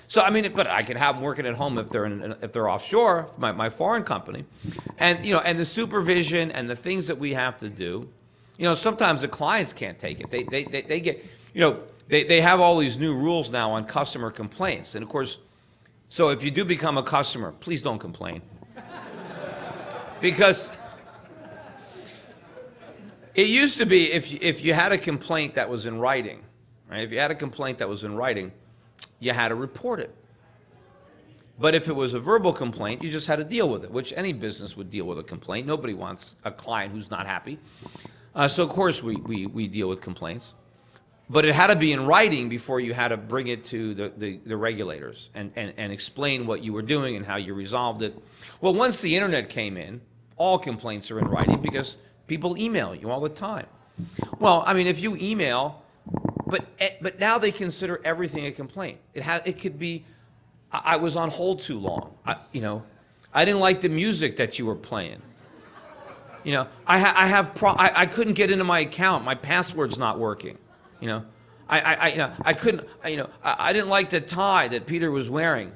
So, but I can have them working at home if they're offshore, my foreign company. And, and the supervision and the things that we have to do, sometimes the clients can't take it. They get, they have all these new rules now on customer complaints. And of course, so if you do become a customer, please don't complain. Because it used to be if you had a complaint that was in writing, right? If you had a complaint that was in writing, you had to report it. But if it was a verbal complaint, you just had to deal with it, which any business would deal with a complaint. Nobody wants a client who's not happy. So of course we deal with complaints. But it had to be in writing before you had to bring it to the regulators and explain what you were doing and how you resolved it. Well, once the internet came in, all complaints are in writing because people email you all the time. Well, if you email, but now they consider everything a complaint. It could be, I was on hold too long. I didn't like the music that you were playing. I couldn't get into my account. My password's not working. I couldn't. I didn't like the tie that Peter was wearing.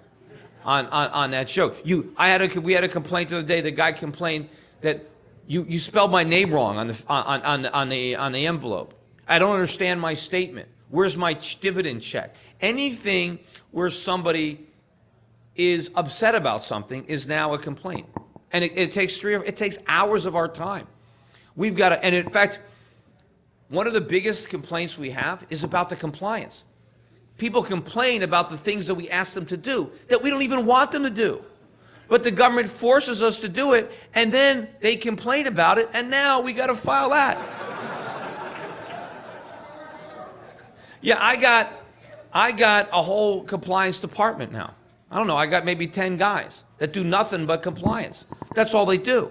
on that show. We had a complaint the other day. The guy complained that you spelled my name wrong on the envelope. I don't understand my statement. Where's my dividend check? Anything where somebody is upset about something is now a complaint, and it takes hours of our time. We've got to, and in fact, one of the biggest complaints we have is about the compliance. People complain about the things that we ask them to do that we don't even want them to do. But the government forces us to do it, and then they complain about it, and now we got to file that. Yeah, I got a whole compliance department now. I don't know, I got maybe 10 guys that do nothing but compliance. That's all they do.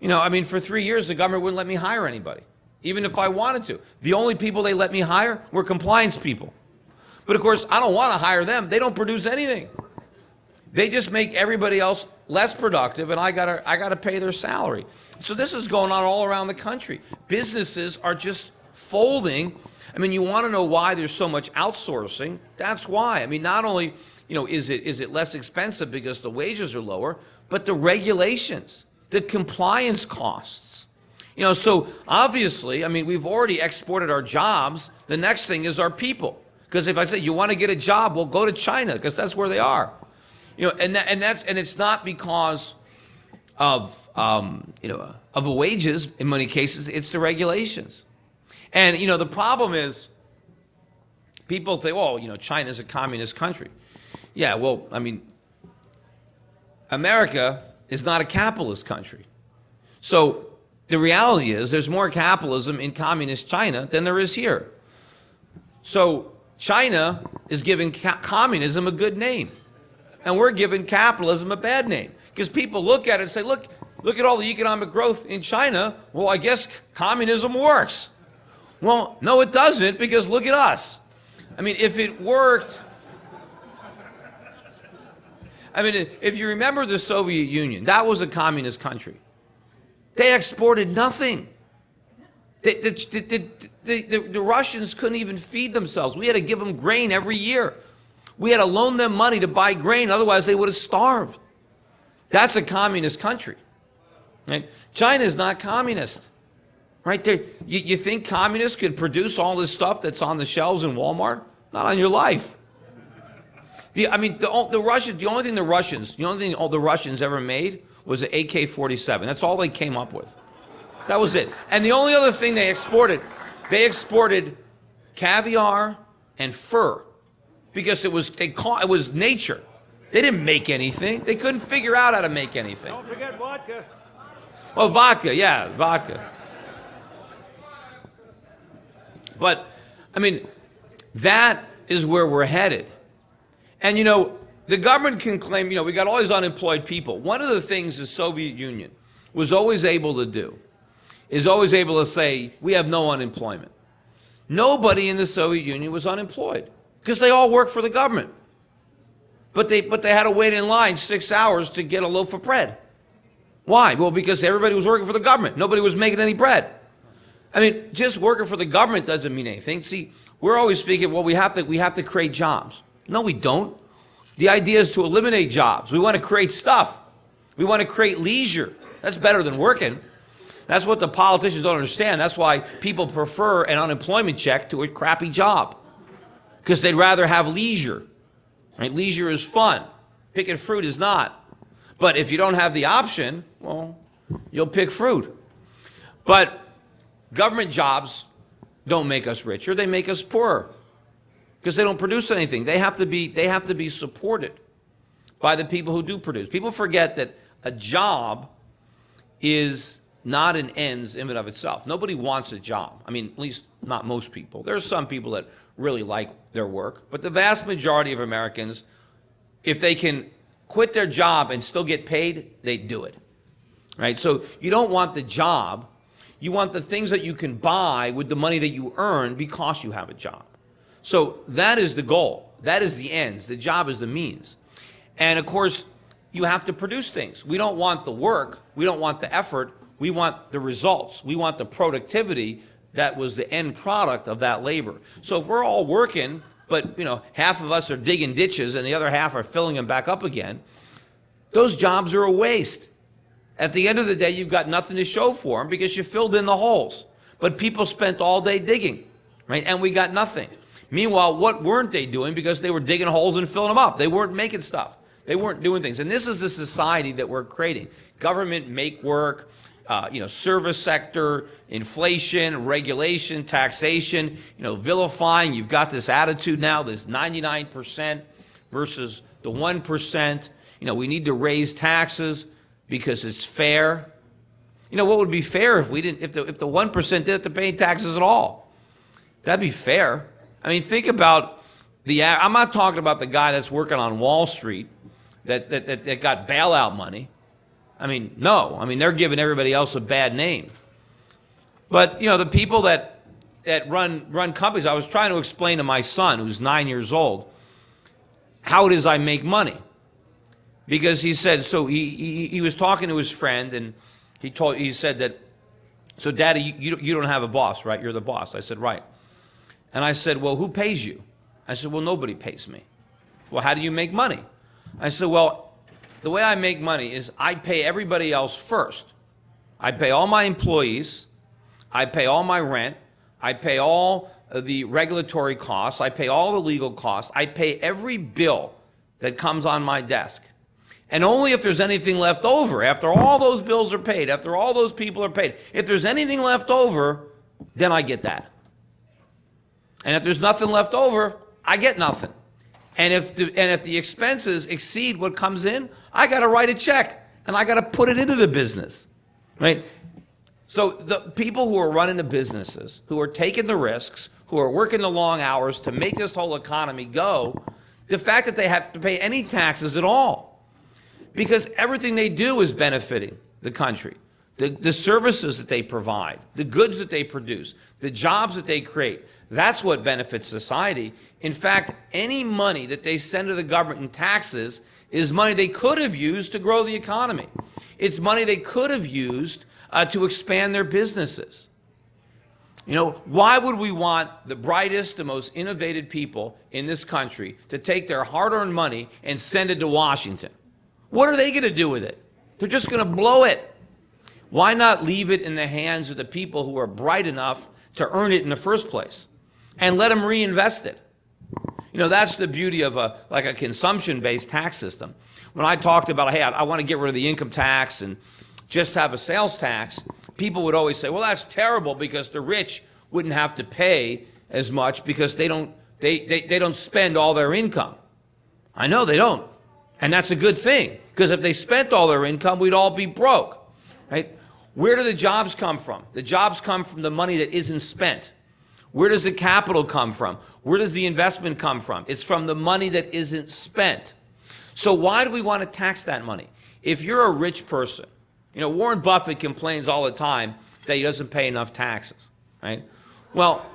You know, I mean, for 3 years, the government wouldn't let me hire anybody, even if I wanted to. The only people they let me hire were compliance people. But of course, I don't want to hire them. They don't produce anything. They just make everybody else less productive, and I gotta pay their salary. So this is going on all around the country. Businesses are just folding. I mean, you want to know why there's so much outsourcing? That's why. I mean, not only, you know, is it less expensive because the wages are lower, but the regulations, the compliance costs. You know, so obviously, I mean, we've already exported our jobs. The next thing is our people. Because if I say you want to get a job, well, go to China because that's where they are. You know, and it's not because of of the wages. In many cases, it's the regulations. And you know, the problem is, people say, "Well, you know, China's a communist country." Yeah, well, I mean, America is not a capitalist country. So the reality is, there's more capitalism in communist China than there is here. So China is giving communism a good name, and we're giving capitalism a bad name, because people look at it and say, look at all the economic growth in China. Well, I guess communism works. Well, no, it doesn't, because look at us. I mean, if it worked, I mean, if you remember the Soviet Union, that was a communist country. They exported nothing. The Russians couldn't even feed themselves. We had to give them grain every year. We had to loan them money to buy grain, otherwise they would have starved. That's a communist country. Right? China is not communist. Right there, you think communists could produce all this stuff that's on the shelves in Walmart? Not on your life. The only thing the Russians ever made was an AK-47. That's all they came up with. That was it. And the only other thing they exported caviar and fur, because it was nature. They didn't make anything. They couldn't figure out how to make anything. Don't forget vodka. Well, vodka, yeah, vodka. But, I mean, that is where we're headed. And, you know, the government can claim, you know, we got all these unemployed people. One of the things the Soviet Union was always able to do is always able to say, we have no unemployment. Nobody in the Soviet Union was unemployed because they all worked for the government. But they had to wait in line 6 hours to get a loaf of bread. Why? Well, because everybody was working for the government. Nobody was making any bread. I mean, just working for the government doesn't mean anything. See, we're always thinking, well, we have to create jobs. No, we don't. The idea is to eliminate jobs. We want to create stuff. We want to create leisure. That's better than working. That's what the politicians don't understand. That's why people prefer an unemployment check to a crappy job, because they'd rather have leisure. Right? Leisure is fun. Picking fruit is not. But if you don't have the option, well, you'll pick fruit. But government jobs don't make us richer. They make us poorer, because they don't produce anything. They have to be supported by the people who do produce. People forget that a job is not an ends in and of itself. Nobody wants a job. I mean, at least not most people. There are some people that really like their work, but the vast majority of Americans, if they can quit their job and still get paid, they do it. Right? So you don't want the job. You want the things that you can buy with the money that you earn because you have a job. So that is the goal. That is the ends. The job is the means. And of course, you have to produce things. We don't want the work. We don't want the effort. We want the results. We want the productivity that was the end product of that labor. So if we're all working but half of us are digging ditches and the other half are filling them back up again, those jobs are a waste. At the end of the day, you've got nothing to show for them because you filled in the holes. But people spent all day digging, right? And we got nothing. Meanwhile, what weren't they doing? Because they were digging holes and filling them up. They weren't making stuff. They weren't doing things. And this is the society that we're creating. Government make work, service sector, inflation, regulation, taxation, vilifying. You've got this attitude now, this 99% versus the 1%. We need to raise taxes because it's fair. What would be fair if the 1% didn't have to pay taxes at all? That'd be fair. I mean, think about I'm not talking about the guy that's working on Wall Street that got bailout money. I mean, no. I mean, they're giving everybody else a bad name. But, the people that run companies, I was trying to explain to my son, who's 9 years old, how it is I make money. Because he said, so he was talking to his friend, and he said that, so Daddy, you don't have a boss, right? You're the boss. I said, right. And I said, well, who pays you? I said, well, nobody pays me. Well, how do you make money? I said, well, the way I make money is I pay everybody else first. I pay all my employees. I pay all my rent. I pay all the regulatory costs. I pay all the legal costs. I pay every bill that comes on my desk. And only if there's anything left over, after all those bills are paid, after all those people are paid, if there's anything left over, then I get that. And if there's nothing left over, I get nothing. And if the expenses exceed what comes in, I got to write a check and I got to put it into the business, right? So the people who are running the businesses, who are taking the risks, who are working the long hours to make this whole economy go, the fact that they have to pay any taxes at all, because everything they do is benefiting the country. The services that they provide, the goods that they produce, the jobs that they create, that's what benefits society. In fact, any money that they send to the government in taxes is money they could have used to grow the economy. It's money they could have used to expand their businesses. Why would we want the brightest, the most innovative people in this country to take their hard-earned money and send it to Washington? What are they going to do with it? They're just going to blow it. Why not leave it in the hands of the people who are bright enough to earn it in the first place and let them reinvest it? That's the beauty of a consumption-based tax system. When I talked about, hey, I want to get rid of the income tax and just have a sales tax, people would always say, well, that's terrible because the rich wouldn't have to pay as much because they don't spend all their income. I know they don't. And that's a good thing, because if they spent all their income, we'd all be broke, right? Where do the jobs come from? The jobs come from the money that isn't spent. Where does the capital come from? Where does the investment come from? It's from the money that isn't spent. So why do we want to tax that money? If you're a rich person, Warren Buffett complains all the time that he doesn't pay enough taxes, right? Well,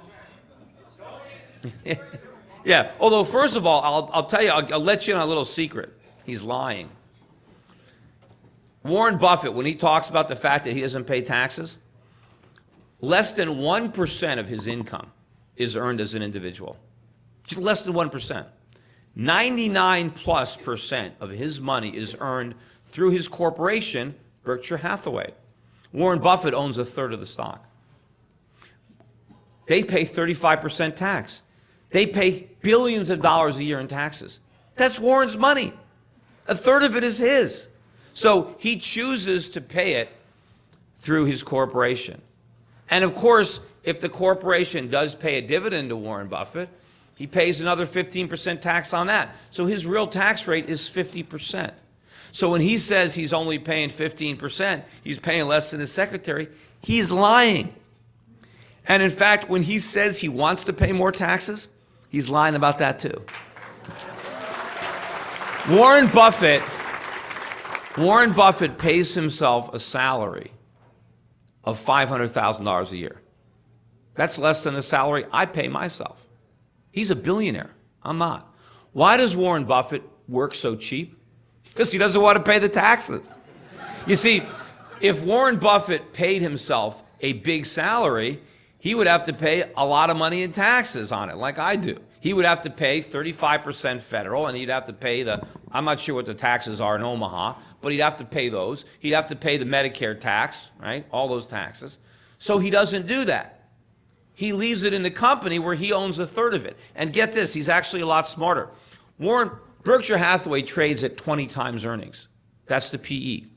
yeah, although first of all, I'll tell you, I'll let you in on a little secret. He's lying. Warren Buffett, when he talks about the fact that he doesn't pay taxes, less than 1% of his income is earned as an individual. Just less than 1%. 99+% of his money is earned through his corporation, Berkshire Hathaway. Warren Buffett owns a third of the stock. They pay 35% tax. They pay billions of dollars a year in taxes. That's Warren's money. A third of it is his. So he chooses to pay it through his corporation. And of course, if the corporation does pay a dividend to Warren Buffett, he pays another 15% tax on that. So his real tax rate is 50%. So when he says he's only paying 15%, he's paying less than his secretary, he's lying. And in fact, when he says he wants to pay more taxes, he's lying about that too. Warren Buffett pays himself a salary of $500,000 a year. That's less than the salary I pay myself. He's a billionaire. I'm not. Why does Warren Buffett work so cheap? Because he doesn't want to pay the taxes. You see, if Warren Buffett paid himself a big salary, he would have to pay a lot of money in taxes on it, like I do. he would have to pay 35% federal, and he'd have to pay I'm not sure what the taxes are in Omaha, but he'd have to pay those. He'd have to pay the Medicare tax, right? All those taxes. So he doesn't do that. He leaves it in the company where he owns a third of it. And get this, he's actually a lot smarter. Berkshire Hathaway trades at 20 times earnings. That's the PE.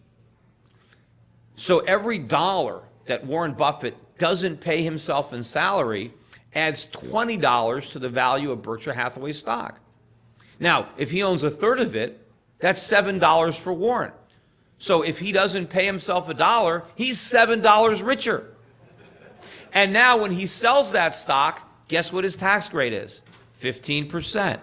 So every dollar that Warren Buffett doesn't pay himself in salary adds $20 to the value of Berkshire Hathaway stock. Now, if he owns a third of it, that's $7 for Warren. So if he doesn't pay himself $1, he's $7 richer. And now when he sells that stock, guess what his tax rate is? 15%.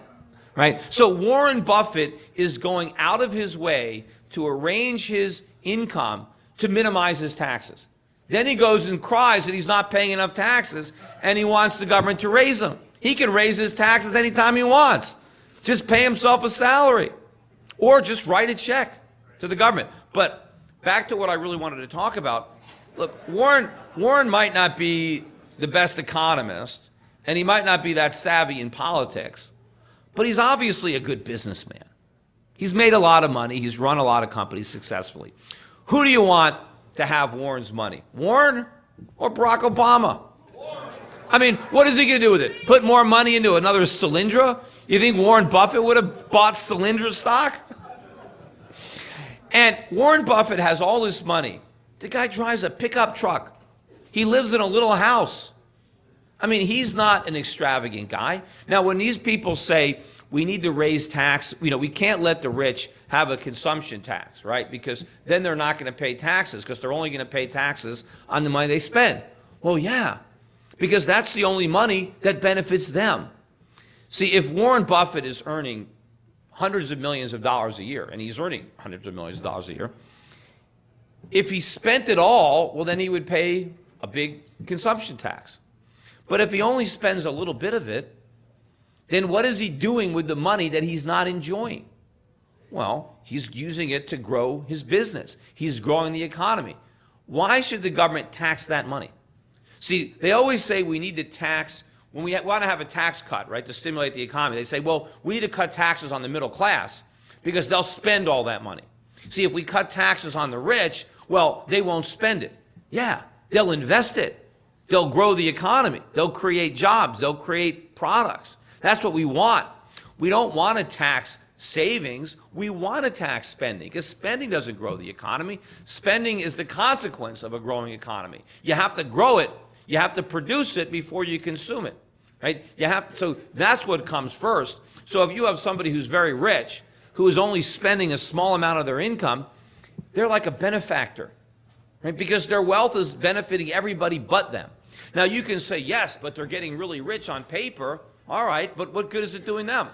Right? So Warren Buffett is going out of his way to arrange his income to minimize his taxes. Then he goes and cries that he's not paying enough taxes, and he wants the government to raise them. He can raise his taxes anytime he wants. Just pay himself a salary, or just write a check to the government. But back to what I really wanted to talk about. Look, Warren might not be the best economist, and he might not be that savvy in politics, but he's obviously a good businessman. He's made a lot of money. He's run a lot of companies successfully. Who do you want to have Warren's money? Warren or Barack Obama? Warren. I mean, what is he going to do with it? Put more money into another Solyndra? You think Warren Buffett would have bought Solyndra stock? And Warren Buffett has all this money. The guy drives a pickup truck. He lives in a little house. I mean, he's not an extravagant guy. Now, when these people say we need to raise tax, we can't let the rich have a consumption tax, right? Because then they're not going to pay taxes because they're only going to pay taxes on the money they spend. Well, yeah, because that's the only money that benefits them. See, if Warren Buffett is earning hundreds of millions of dollars a year, and he's earning hundreds of millions of dollars a year, if he spent it all, well, then he would pay a big consumption tax. But if he only spends a little bit of it, then what is he doing with the money that he's not enjoying? Well, he's using it to grow his business. He's growing the economy. Why should the government tax that money? See, they always say we need to tax, when we want to have a tax cut, right, to stimulate the economy, they say, well, we need to cut taxes on the middle class because they'll spend all that money. See, if we cut taxes on the rich, well, they won't spend it. Yeah, they'll invest it. They'll grow the economy. They'll create jobs. They'll create products. That's what we want. We don't want to tax savings. We want to tax spending because spending doesn't grow the economy. Spending is the consequence of a growing economy. You have to grow it. You have to produce it before you consume it, right? So that's what comes first. So if you have somebody who's very rich, who is only spending a small amount of their income, they're like a benefactor, right? Because their wealth is benefiting everybody but them. Now you can say, yes, but they're getting really rich on paper. All right, but what good is it doing them?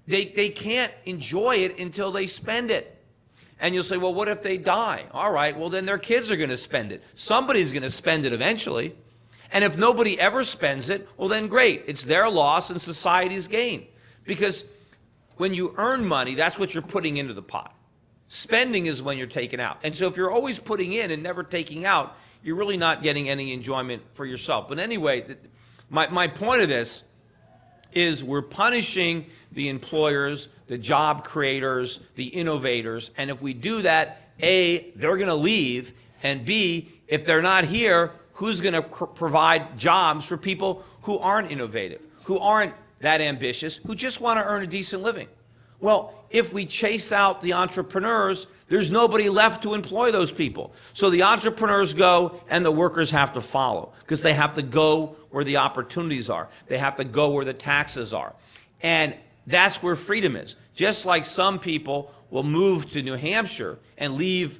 They can't enjoy it until they spend it. And you'll say, well, what if they die? All right, well, then their kids are going to spend it. Somebody's going to spend it eventually. And if nobody ever spends it, well, then great. It's their loss and society's gain. Because when you earn money, that's what you're putting into the pot. Spending is when you're taking out. And so if you're always putting in and never taking out, you're really not getting any enjoyment for yourself. But anyway, my point of this is we're punishing the employers, the job creators, the innovators, and if we do that, A, they're going to leave, and B, if they're not here, who's going to provide jobs for people who aren't innovative, who aren't that ambitious, who just want to earn a decent living? Well, if we chase out the entrepreneurs, there's nobody left to employ those people. So the entrepreneurs go and the workers have to follow because they have to go where the opportunities are. They have to go where the taxes are. And that's where freedom is. Just like some people will move to New Hampshire and leave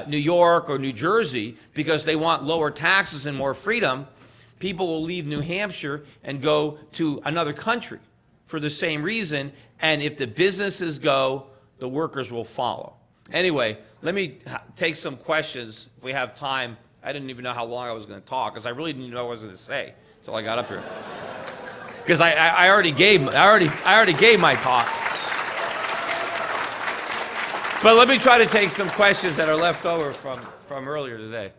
New York or New Jersey because they want lower taxes and more freedom, people will leave New Hampshire and go to another country for the same reason. And if the businesses go, the workers will follow. Anyway, let me take some questions if we have time. I didn't even know how long I was going to talk because I really didn't know what I was going to say until I got up here. Because I already gave my talk. But let me try to take some questions that are left over from earlier today.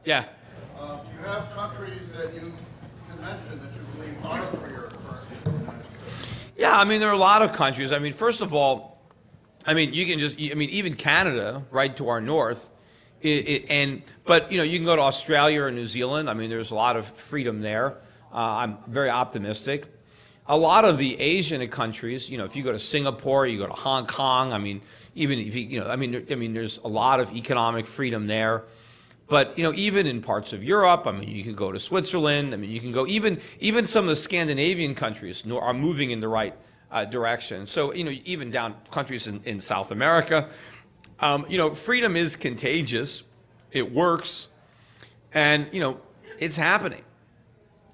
Yeah. You have countries that you mentioned that you believe are freer currently. Yeah, I mean, there are a lot of countries. I mean, first of all, I mean, you can just, I mean, even Canada, right to our north, but, you know, you can go to Australia or New Zealand. I mean, there's a lot of freedom there. I'm very optimistic. A lot of the Asian countries, you know, if you go to Singapore, you go to Hong Kong, I mean, even if you know, I mean, there's a lot of economic freedom there. But, you know, even in parts of Europe, I mean, you can go to Switzerland. I mean, you can go, even some of the Scandinavian countries are moving in the right direction. So, you know, even down countries in South America, you know, freedom is contagious. It works. And, you know, it's happening.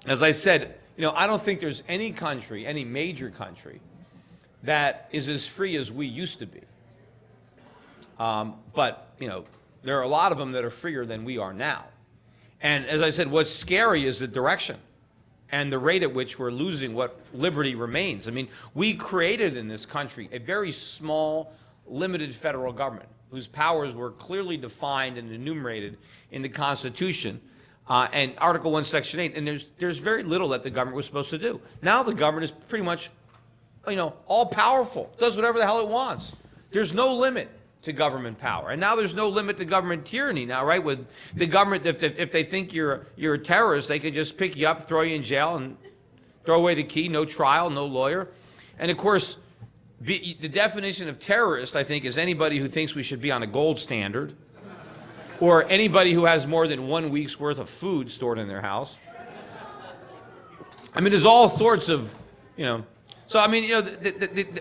As I said, you know, I don't think there's any country, any major country, that is as free as we used to be. But, you know, there are a lot of them that are freer than we are now. And as I said, what's scary is the direction and the rate at which we're losing what liberty remains. I mean, we created in this country a very small, limited federal government whose powers were clearly defined and enumerated in the Constitution and Article 1, Section 8. And there's very little that the government was supposed to do. Now the government is pretty much, you know, all powerful, does whatever the hell it wants. There's no limit to government power. And now there's no limit to government tyranny now, right? With the government, if they think you're a terrorist, they can just pick you up, throw you in jail, and throw away the key, no trial, no lawyer. And of course, the definition of terrorist, I think, is anybody who thinks we should be on a gold standard, or anybody who has more than 1 week's worth of food stored in their house. I mean, there's all sorts of, you know. So, I mean, you know,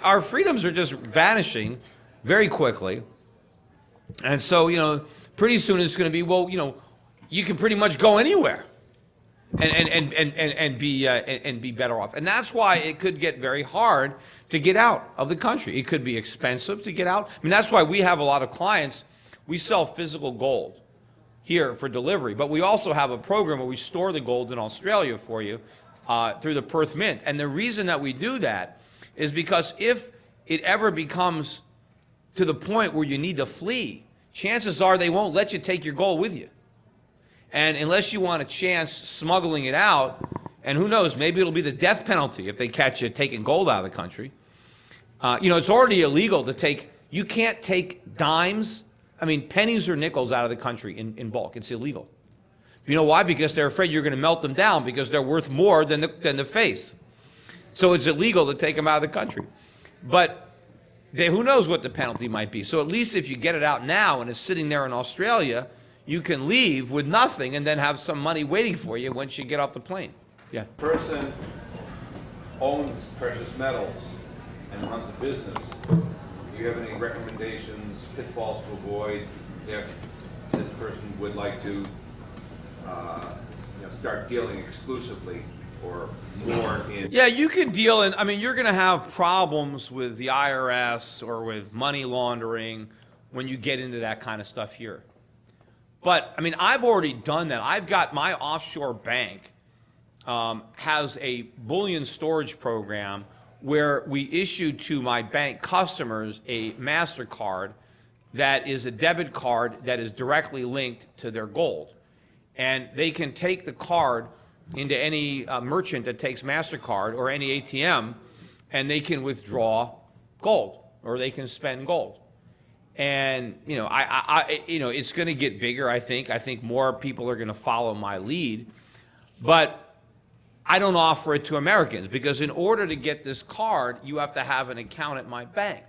our freedoms are just vanishing very quickly. And so, you know, pretty soon it's going to be, well, you know, you can pretty much go anywhere and be better off. And that's why it could get very hard to get out of the country. It could be expensive to get out. I mean, that's why we have a lot of clients. We sell physical gold here for delivery, but we also have a program where we store the gold in Australia for you through the Perth Mint. And the reason that we do that is because if it ever becomes to the point where you need to flee, chances are they won't let you take your gold with you. And unless you want a chance smuggling it out, and who knows, maybe it'll be the death penalty if they catch you taking gold out of the country. You know, it's already illegal to take, you can't take dimes, I mean, pennies or nickels out of the country in bulk. It's illegal. You know why? Because they're afraid you're going to melt them down because they're worth more than the face. So it's illegal to take them out of the country. But who knows what the penalty might be. So at least if you get it out now and it's sitting there in Australia, you can leave with nothing and then have some money waiting for you once you get off the plane. Yeah. Person owns precious metals and runs a business. Do you have any recommendations, pitfalls to avoid if this person would like to you know, start dealing exclusively or more in? Yeah, you can deal in, I mean, you're going to have problems with the IRS or with money laundering when you get into that kind of stuff here. But, I mean, I've already done that. I've got my offshore bank has a bullion storage program where we issue to my bank customers a MasterCard that is a debit card that is directly linked to their gold. And they can take the card into any merchant that takes MasterCard or any ATM, and they can withdraw gold or they can spend gold. And, you know, you know, it's going to get bigger, I think. I think more people are going to follow my lead. But I don't offer it to Americans because in order to get this card, you have to have an account at my bank.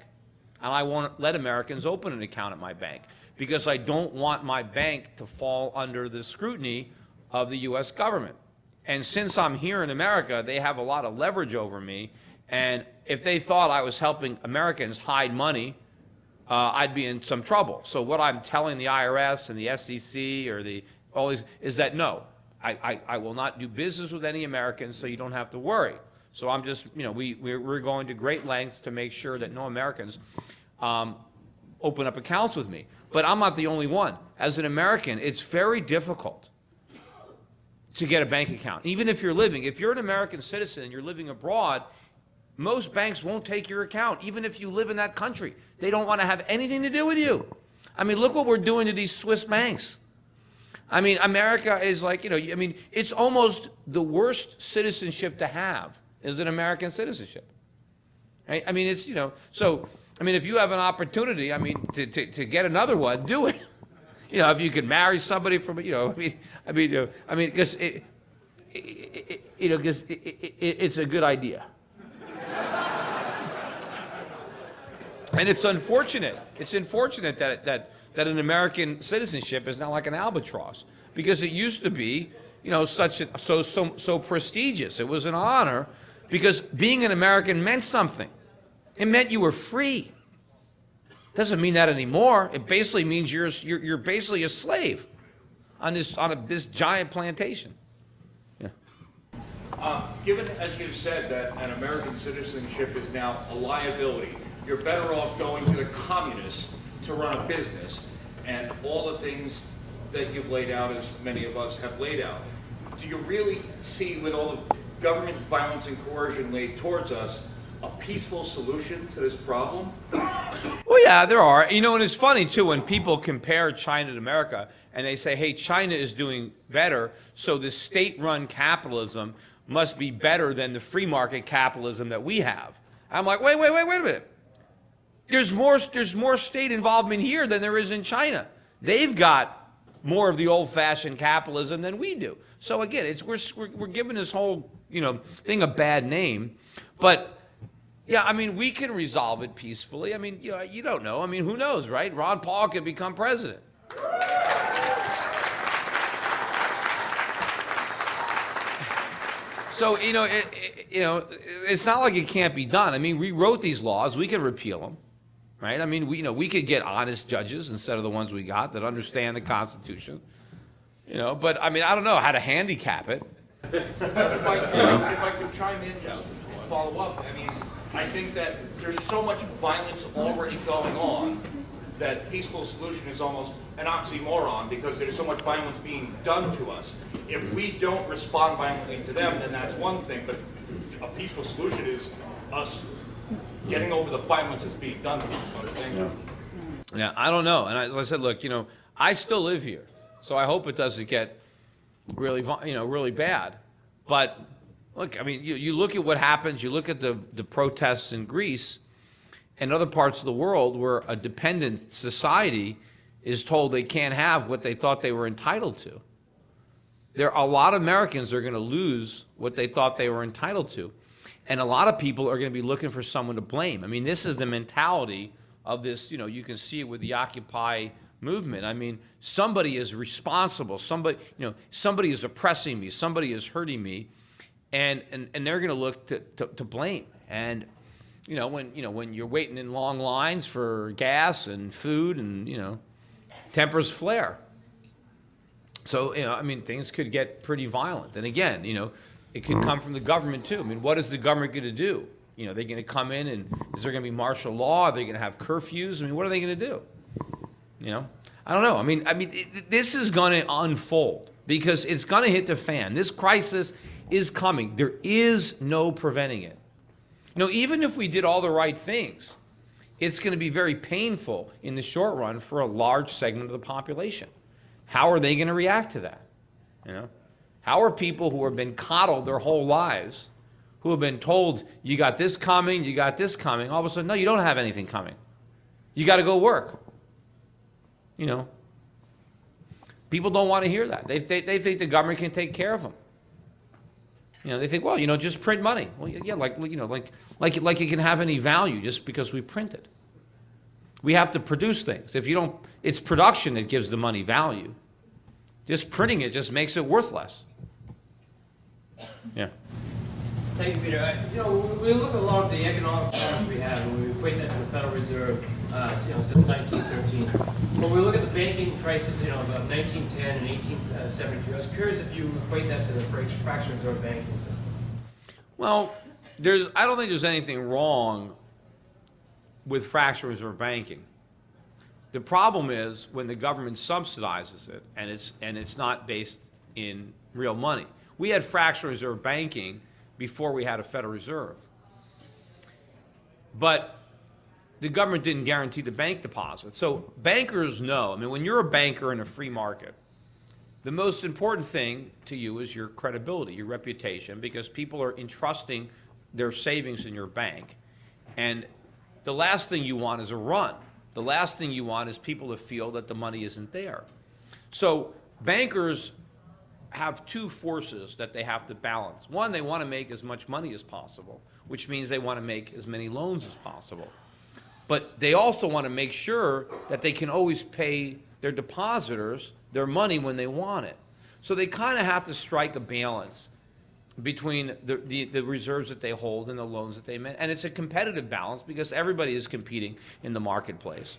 And I won't let Americans open an account at my bank because I don't want my bank to fall under the scrutiny of the U.S. government. And since I'm here in America, they have a lot of leverage over me. And if they thought I was helping Americans hide money, I'd be in some trouble. So what I'm telling the IRS and the SEC or all these is that no, I will not do business with any Americans, so you don't have to worry. So I'm just, you know, we're going to great lengths to make sure that no Americans open up accounts with me. But I'm not the only one. As an American, it's very difficult to get a bank account. Even if you're an American citizen and you're living abroad, most banks won't take your account, even if you live in that country. They don't want to have anything to do with you. I mean, look what we're doing to these Swiss banks. I mean, America is like, I mean, it's almost the worst citizenship to have is an American citizenship. Right? I mean, it's, so, I mean, if you have an opportunity, I mean, to get another one, do it. If you could marry somebody from, because it's a good idea. And it's unfortunate. It's unfortunate that an American citizenship is now like an albatross, because it used to be, so prestigious. It was an honor, because being an American meant something. It meant you were free. Doesn't mean that anymore. It basically means you're basically a slave on this giant plantation. Yeah. Given, as you've said, that an American citizenship is now a liability, you're better off going to the communists to run a business and all the things that you've laid out, as many of us have laid out. Do you really see, with all the government violence and coercion laid towards us, a peaceful solution to this problem? Well, yeah, there are. And it's funny, too, when people compare China to America and they say, hey, China is doing better, so this state-run capitalism must be better than the free market capitalism that we have. I'm like, wait a minute. There's more state involvement here than there is in China. They've got more of the old-fashioned capitalism than we do. So again, we're giving this whole thing a bad name, but yeah, I mean, we can resolve it peacefully. I mean, you don't know. I mean, who knows, right? Ron Paul could become president. So it's not like it can't be done. I mean, we wrote these laws. We can repeal them. Right? I mean, we could get honest judges instead of the ones we got that understand the Constitution. But I mean, I don't know how to handicap it. If I could chime in, just follow up. I mean, I think that there's so much violence already going on that peaceful solution is almost an oxymoron, because there's so much violence being done to us. If we don't respond violently to them, then that's one thing. But a peaceful solution is us getting over the violence that's being done to us. Yeah, I don't know. And as I said, look, I still live here, so I hope it doesn't get really, really bad. But look, I mean, you look at what happens. You look at the protests in Greece and other parts of the world where a dependent society is told they can't have what they thought they were entitled to. There are a lot of Americans that are going to lose what they thought they were entitled to. And a lot of people are going to be looking for someone to blame. I mean, this is the mentality of this, you can see it with the Occupy movement. I mean, somebody is responsible. Somebody is oppressing me. Somebody is hurting me. And they're going to look to blame. And, when you're waiting in long lines for gas and food and, tempers flare. So, I mean, things could get pretty violent. And again, it could come from the government too. I mean, what is the government going to do? They're going to come in and is there going to be martial law? Are they going to have curfews? I mean, what are they going to do? I don't know. I mean, this is going to unfold because it's going to hit the fan. This crisis is coming. There is no preventing it. Even if we did all the right things, it's going to be very painful in the short run for a large segment of the population. How are they going to react to that? How are people who have been coddled their whole lives, who have been told, you got this coming, you got this coming, all of a sudden, no, you don't have anything coming. You got to go work. People don't want to hear that. They think the government can take care of them. They think, well, just print money. Well, yeah, like it can have any value just because we print it. We have to produce things. If you don't, it's production that gives the money value. Just printing it just makes it worth less. Yeah. Thank you, Peter. When we look at a lot of the economic plans we have, and we equate that to the Federal Reserve, since 1913. When we look at the banking crisis, of 1910 and 1873, I was curious if you equate that to the fractional reserve banking system. Well, I don't think there's anything wrong with fractional reserve banking. The problem is when the government subsidizes it and it's not based in real money. We had fractional reserve banking before we had a Federal Reserve. But the government didn't guarantee the bank deposit. So bankers know, when you're a banker in a free market, the most important thing to you is your credibility, your reputation, because people are entrusting their savings in your bank. And the last thing you want is a run. The last thing you want is people to feel that the money isn't there. So bankers have two forces that they have to balance. One, they want to make as much money as possible, which means they want to make as many loans as possible. But they also want to make sure that they can always pay their depositors their money when they want it. So they kind of have to strike a balance between the reserves that they hold and the loans that they make. And it's a competitive balance because everybody is competing in the marketplace.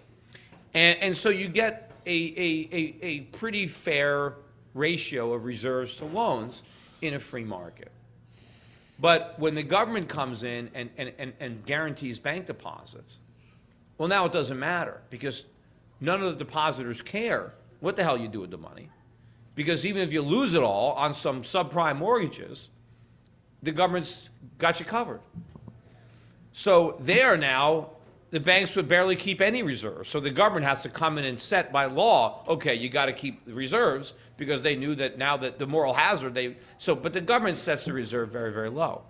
And so you get a pretty fair ratio of reserves to loans in a free market. But when the government comes in and guarantees bank deposits, well, now it doesn't matter because none of the depositors care what the hell you do with the money. Because even if you lose it all on some subprime mortgages, the government's got you covered. So there now, the banks would barely keep any reserves. So the government has to come in and set by law, okay, you got to keep the reserves because they knew that now that the moral hazard, but the government sets the reserve very, very low.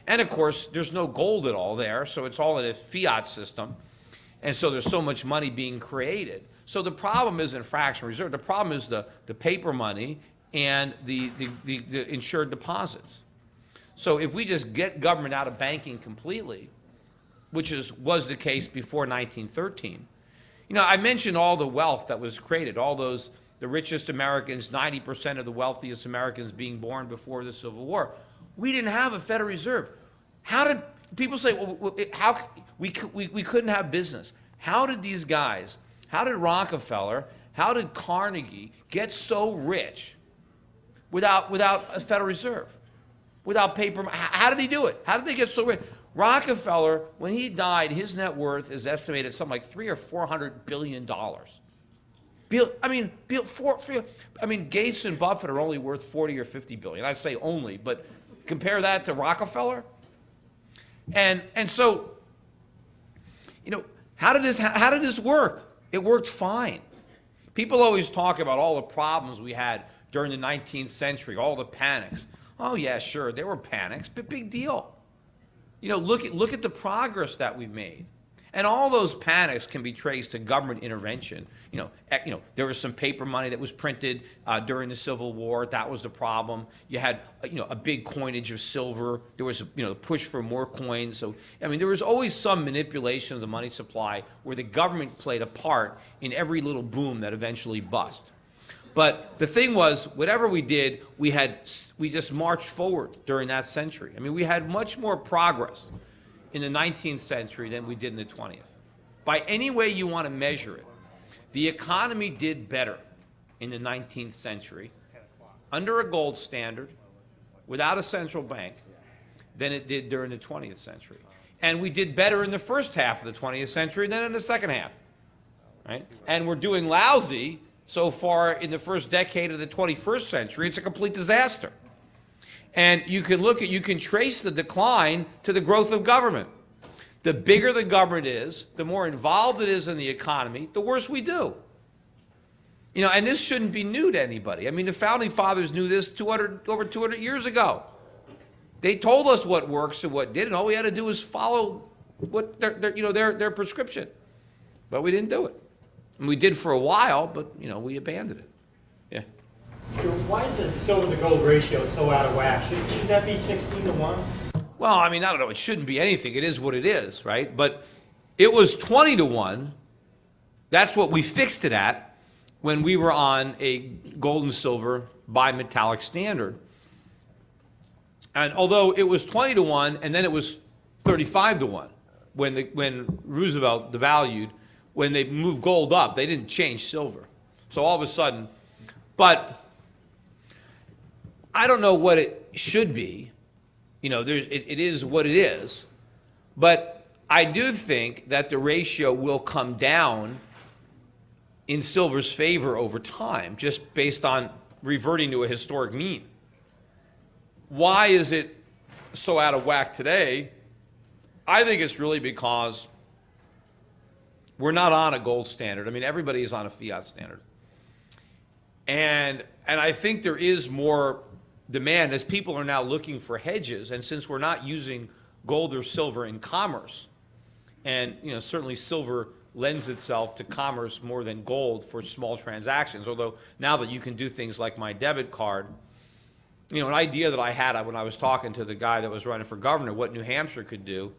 And of course, there's no gold at all there, so it's all in a fiat system. And so there's so much money being created. So the problem isn't fractional reserve. The problem is the paper money and the insured deposits. So if we just get government out of banking completely, which was the case before 1913, I mentioned all the wealth that was created, the richest Americans, 90% of the wealthiest Americans being born before the Civil War. We didn't have a Federal Reserve. How did people say, well, how we couldn't have business? How did these guys, how did Rockefeller, how did Carnegie get so rich without a Federal Reserve, without paper? How did he do it? How did they get so rich? Rockefeller, when he died, his net worth is estimated at something like $300 or $400 billion. Gates and Buffett are only worth 40 or 50 billion. I say only, but compare that to Rockefeller. And so, how did this work? It worked fine. People always talk about all the problems we had during the 19th century, all the panics. Oh yeah, sure, there were panics, but big deal. Look at the progress that we've made. And all those panics can be traced to government intervention. There was some paper money that was printed during the Civil War. That was the problem. You had, a big coinage of silver. There was, a push for more coins. So, there was always some manipulation of the money supply where the government played a part in every little boom that eventually bust. But the thing was, whatever we did, we just marched forward during that century. We had much more progress in the 19th century than we did in the 20th. By any way you want to measure it, the economy did better in the 19th century under a gold standard, without a central bank, than it did during the 20th century. And we did better in the first half of the 20th century than in the second half, right? And we're doing lousy so far in the first decade of the 21st century. It's a complete disaster. And you can trace the decline to the growth of government. The bigger the government is, the more involved it is in the economy, the worse we do. And this shouldn't be new to anybody. The Founding Fathers knew this over 200 years ago. They told us what works and what didn't. All we had to do was follow what their prescription. But we didn't do it. And we did for a while, but we abandoned it. Yeah. Why is the silver to gold ratio so out of whack? Should that be 16-1? Well, I don't know. It shouldn't be anything. It is what it is, right? But it was 20-1. That's what we fixed it at when we were on a gold and silver bimetallic standard. And although it was 20-1, and then it was 35-1 when Roosevelt devalued, when they moved gold up, they didn't change silver. So all of a sudden, but I don't know what it should be. It is what it is. But I do think that the ratio will come down in silver's favor over time, just based on reverting to a historic mean. Why is it so out of whack today? I think it's really because we're not on a gold standard. Everybody is on a fiat standard. And And I think there is more demand as people are now looking for hedges. And since we're not using gold or silver in commerce, and certainly silver lends itself to commerce more than gold for small transactions, although now that you can do things like my debit card, an idea that I had when I was talking to the guy that was running for governor, what New Hampshire could do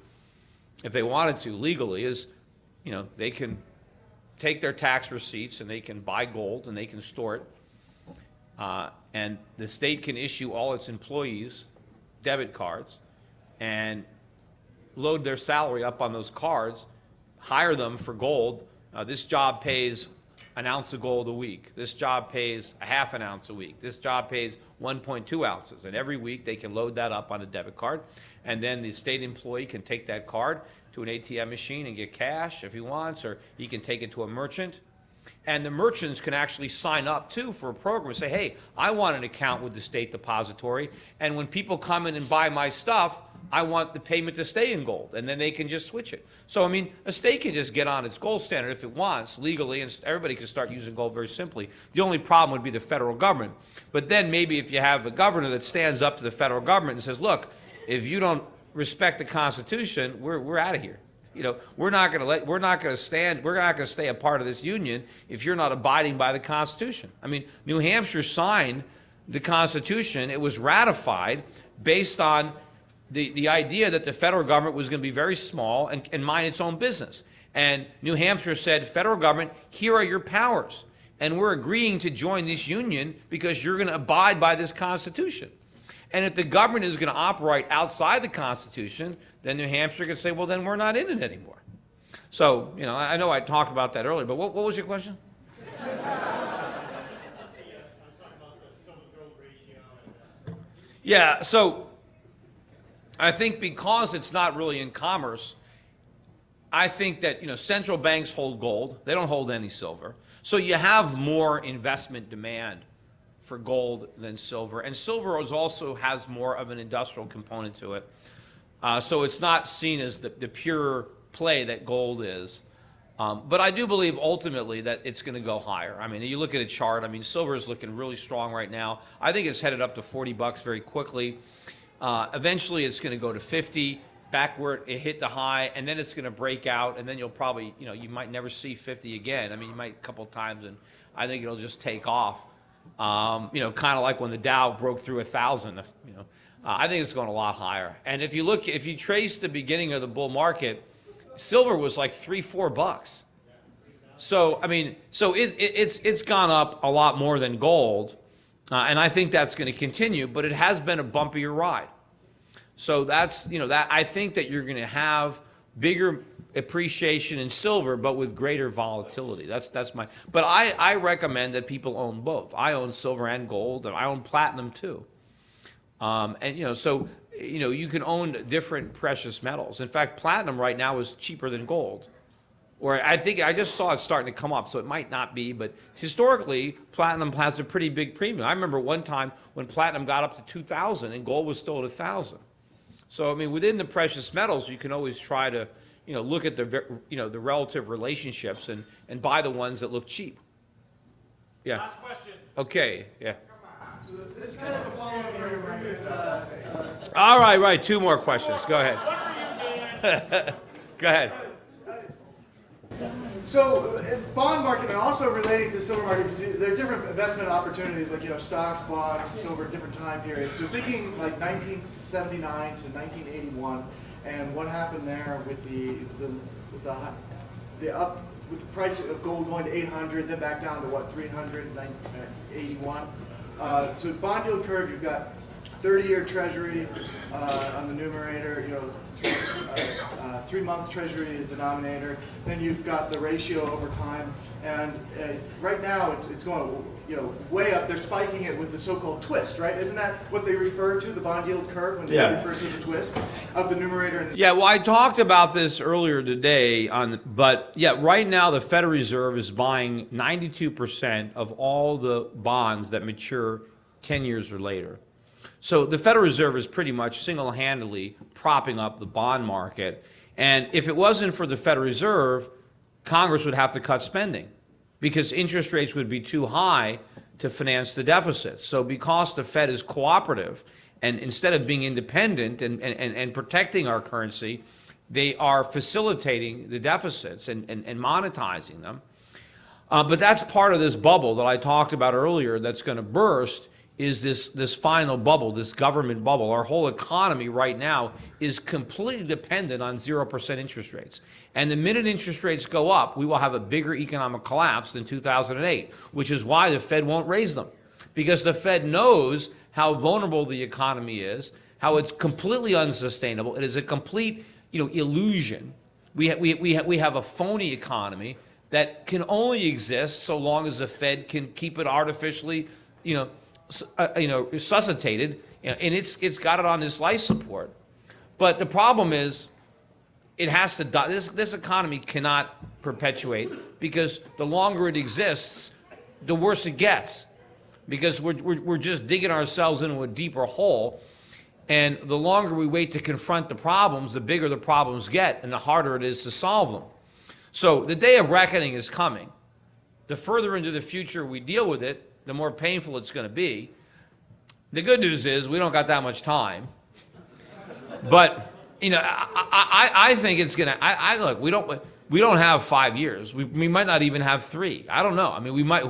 if they wanted to legally is, they can take their tax receipts and they can buy gold and they can store it. And the state can issue all its employees debit cards and load their salary up on those cards, hire them for gold. This job pays an ounce of gold a week. This job pays a half an ounce a week. This job pays 1.2 ounces. And every week they can load that up on a debit card. And then the state employee can take that card to an ATM machine and get cash if he wants, or he can take it to a merchant. And the merchants can actually sign up, too, for a program and say, hey, I want an account with the state depository, and when people come in and buy my stuff, I want the payment to stay in gold, and then they can just switch it. So, a state can just get on its gold standard if it wants, legally, and everybody can start using gold very simply. The only problem would be the federal government. But then maybe if you have a governor that stands up to the federal government and says, look, if you don't respect the Constitution, we're out of here. We're not going to stay a part of this union if you're not abiding by the Constitution. New Hampshire signed the Constitution. It was ratified based on the idea that the federal government was going to be very small and mind its own business. And New Hampshire said, federal government, here are your powers. And we're agreeing to join this union because you're going to abide by this Constitution. And if the government is going to operate outside the Constitution, then New Hampshire can say, well, then we're not in it anymore. So, I know I talked about that earlier, but what was your question? Yeah, so I think because it's not really in commerce, I think that, central banks hold gold. They don't hold any silver. So you have more investment demand for gold than silver. And silver also has more of an industrial component to it. So it's not seen as the pure play that gold is. But I do believe ultimately that it's going to go higher. You look at a chart, silver is looking really strong right now. I think it's headed up to $40 very quickly. Eventually it's going to go to 50, back where it hit the high, and then it's going to break out, and then you'll probably, you might never see 50 again. You might a couple of times, and I think it'll just take off. Kind of like when the Dow broke through 1,000, I think it's going a lot higher. And if you trace the beginning of the bull market, silver was like $3-4. So, it's gone up a lot more than gold. And I think that's going to continue, but it has been a bumpier ride. So I think that you're going to have bigger appreciation in silver, but with greater volatility. But I recommend that people own both. I own silver and gold, and I own platinum too. You can own different precious metals. In fact, platinum right now is cheaper than gold. Or I just saw it starting to come up, so it might not be, but historically, platinum has a pretty big premium. I remember one time when platinum got up to 2,000 and gold was still at 1,000. So, within the precious metals, you can always try to look at the relative relationships and buy the ones that look cheap. Yeah. Last question. Okay. Yeah. This is kind of a follow-up on your previous, All right. 2 more questions. Go ahead. Go ahead. So, bond market, and also relating to silver market, because there are different investment opportunities, like stocks, bonds, silver, different time periods. So, thinking like 1979 to 1981, and what happened there with the price of gold going to 800, then back down to what 381. So, bond yield curve, you've got 30-year Treasury on the numerator, 3-month Treasury denominator. Then you've got the ratio over time, and right now it's going way up. They're spiking it with the so-called twist, right? Isn't that what they refer to, the bond yield curve, when they refer to the twist of the numerator? And Yeah, well, I talked about this earlier today, but right now the Federal Reserve is buying 92% of all the bonds that mature 10 years or later. So the Federal Reserve is pretty much single-handedly propping up the bond market. And if it wasn't for the Federal Reserve, Congress would have to cut spending because interest rates would be too high to finance the deficit. So because the Fed is cooperative, and instead of being independent and protecting our currency, they are facilitating the deficits and monetizing them. But that's part of this bubble that I talked about earlier that's going to burst, is this final bubble, this government bubble. Our whole economy right now is completely dependent on 0% interest rates. And the minute interest rates go up, we will have a bigger economic collapse than 2008, which is why the Fed won't raise them. Because the Fed knows how vulnerable the economy is, how it's completely unsustainable. It is a complete, illusion. We have a phony economy that can only exist so long as the Fed can keep it artificially, resuscitated, and it's got it on this life support. But the problem is, it has to die. This economy cannot perpetuate, because the longer it exists, the worse it gets, because we're just digging ourselves into a deeper hole. And the longer we wait to confront the problems, the bigger the problems get, and the harder it is to solve them. So the day of reckoning is coming. The further into the future we deal with it, the more painful it's going to be. The good news is we don't got that much time. But I think it's going to. Look, we don't have 5 years. We might not even have 3. I don't know. I mean, we might.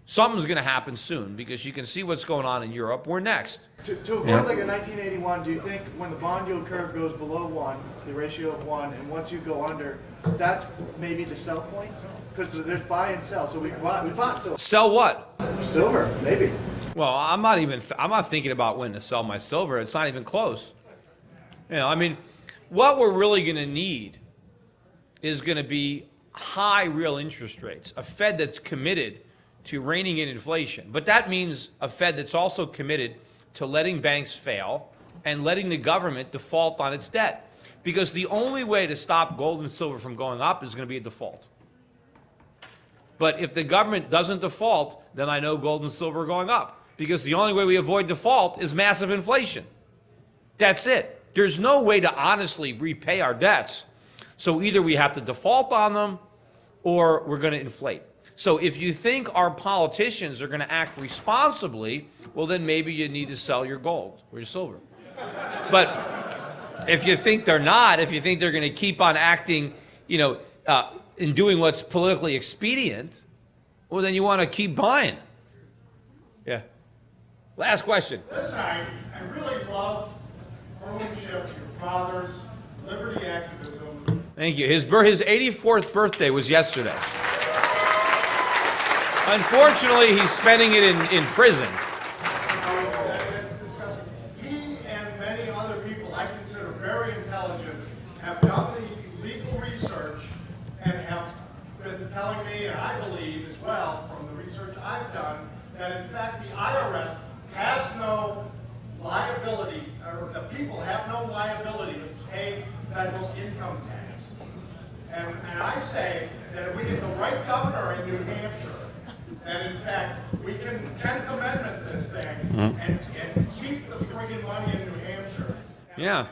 Something's going to happen soon, because you can see what's going on in Europe. We're next. To avoid like a 1981, do you think when the bond yield curve goes below 1, the ratio of 1, and once you go under, that's maybe the sell point? Because there's buy and sell. So we bought silver. Sell what? Silver, maybe. Well, I'm not thinking about when to sell my silver. It's not even close. What we're really going to need is going to be high real interest rates, a Fed that's committed to reining in inflation. But that means a Fed that's also committed to letting banks fail and letting the government default on its debt. Because the only way to stop gold and silver from going up is going to be a default. But if the government doesn't default, then I know gold and silver are going up. Because the only way we avoid default is massive inflation. That's it. There's no way to honestly repay our debts. So either we have to default on them, or we're going to inflate. So if you think our politicians are going to act responsibly, well, then maybe you need to sell your gold or your silver. But if you think they're not, if you think they're going to keep on acting, and doing what's politically expedient, well, then you want to keep buying. Yeah. Last question. Listen, I really love Schiff, your father's liberty activism. Thank you. His 84th birthday was yesterday. Unfortunately, he's spending it in prison. It's disgusting. He and many other people I consider very intelligent have done the legal research and have been telling me, and I believe as well from the research I've done, that in fact the IRS has no liability, or the people have no liability to pay federal income tax. And I say that if we get the right governor in New Hampshire, that in fact we can 10th Amendment this thing and keep the friggin' money in New Hampshire. Yeah.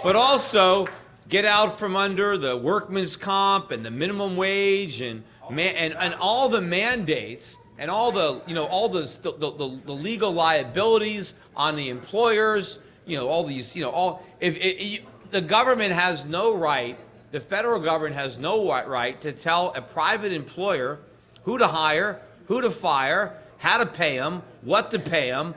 But also get out from under the workman's comp and the minimum wage and all the mandates and all the the legal liabilities on the employers. All these the government has no right. The federal government has no right to tell a private employer who to hire, who to fire, how to pay them, what to pay them,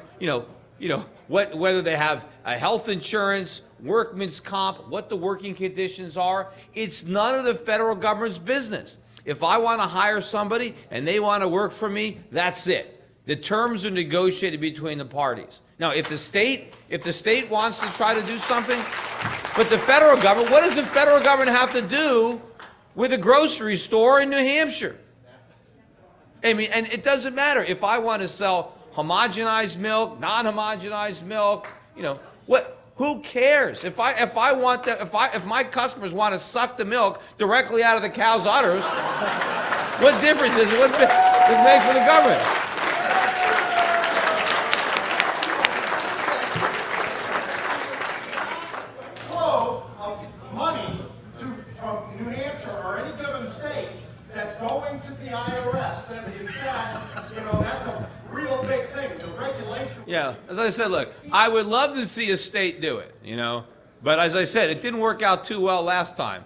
whether they have a health insurance, workman's comp, what the working conditions are. It's none of the federal government's business. If I want to hire somebody and they want to work for me, that's it. The terms are negotiated between the parties. Now, if the state wants to try to do something, but the federal government, what does the federal government have to do with a grocery store in New Hampshire? And it doesn't matter if I want to sell homogenized milk, non-homogenized milk. Who cares? If my customers want to suck the milk directly out of the cow's udders, what difference does it make for the government? Flow of money from New Hampshire or any given state that's going to the IRS, that in fact As I said, look, I would love to see a state do it, you know, but as I said, it didn't work out too well last time,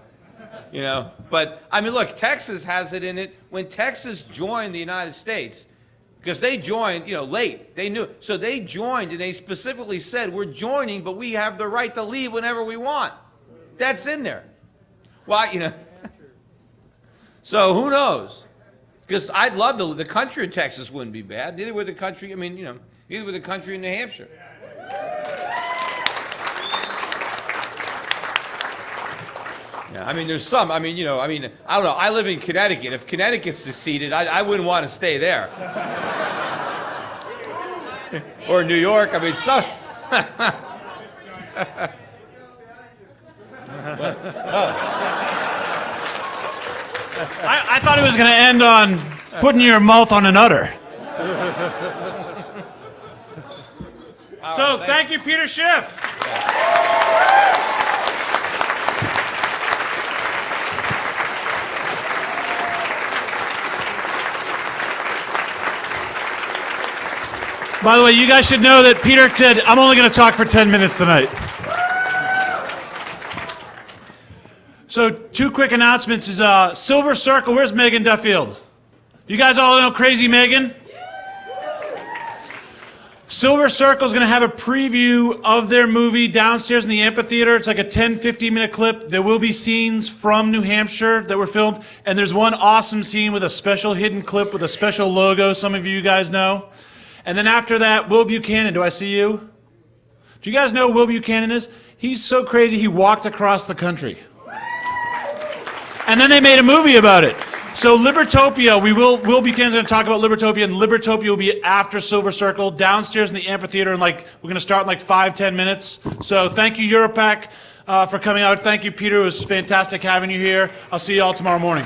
you know. But I mean, look, Texas has it in it. When Texas joined the United States, because they joined, you know, late, they knew, so they joined, and they specifically said, we're joining, but we have the right to leave whenever we want. That's in there. Well, you know, so who knows? Because I'd love to, the country of Texas wouldn't be bad. Neither would the country, I mean, you know, neither would the country in New Hampshire. Yeah, I mean, there's some, I mean, you know, I mean, I don't know, I live in Connecticut. If Connecticut seceded, I wouldn't want to stay there. Or New York, I mean, some. I thought it was going to end on putting your mouth on an udder. So thank you, Peter Schiff. By the way, you guys should know that Peter said, I'm only going to talk for 10 minutes tonight. So, two quick announcements is Silver Circle. Where's Megan Duffield? You guys all know Crazy Megan? Silver Circle is going to have a preview of their movie downstairs in the amphitheater. It's like a 10, 15-minute clip. There will be scenes from New Hampshire that were filmed. And there's one awesome scene with a special hidden clip with a special logo some of you guys know. And then after that, Will Buchanan. Do I see you? Do you guys know who Will Buchanan is? He's so crazy he walked across the country. And then they made a movie about it. So Libertopia, Will Buchanan's going to talk about Libertopia, and Libertopia will be after Silver Circle, downstairs in the amphitheater, and we're going to start in 5-10 minutes. So thank you, Europac, for coming out. Thank you, Peter. It was fantastic having you here. I'll see you all tomorrow morning.